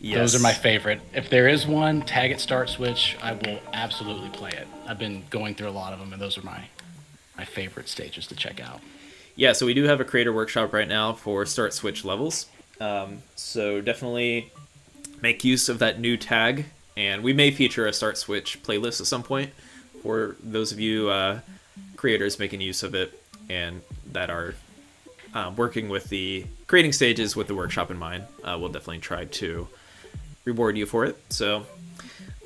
Yes. Those are my favorite. If there is one, tag it start switch. I will absolutely play it. I've been going through a lot of them, and those are my favorite stages to check out. Yeah, so we do have a creator workshop right now for start switch levels. So definitely make use of that new tag, and we may feature a start switch playlist at some point for those of you creators making use of it and that are working with the creating stages with the workshop in mind. We'll definitely try to reward you for it. So,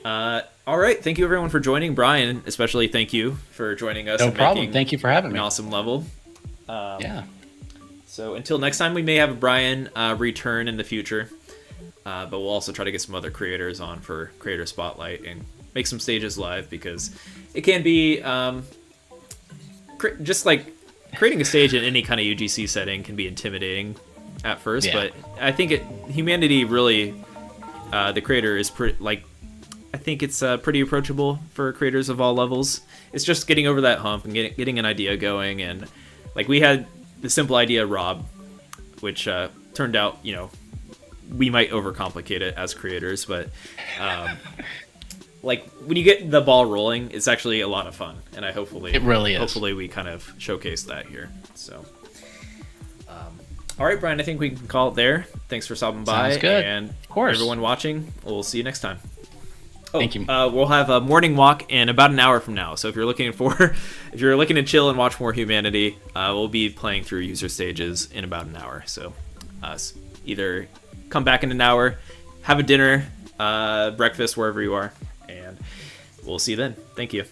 all right. Thank you everyone for joining. Brian, especially thank you for joining us. No problem. Thank you for having me. An awesome level. Yeah. So until next time, we may have Brian return in the future, but we'll also try to get some other creators on for Creator Spotlight and make some stages live, because it can be just like creating a stage in any kind of UGC setting can be intimidating at first, but I think Humanity really, the creator is I think it's pretty approachable for creators of all levels. It's just getting over that hump and getting an idea going. And like we had the simple idea, Rob, which turned out, we might overcomplicate it as creators, but like when you get the ball rolling, it's actually a lot of fun, and it really is. Hopefully we kind of showcase that here. So all right, Brian, I think we can call it there. Thanks for stopping by. Sounds good. And of course, everyone watching, we'll see you next time. Thank you. We'll have a morning walk in about an hour from now. So if you're looking to chill and watch more Humanity, we'll be playing through user stages in about an hour. So either come back in an hour, have a dinner, breakfast, wherever you are, and we'll see you then. Thank you.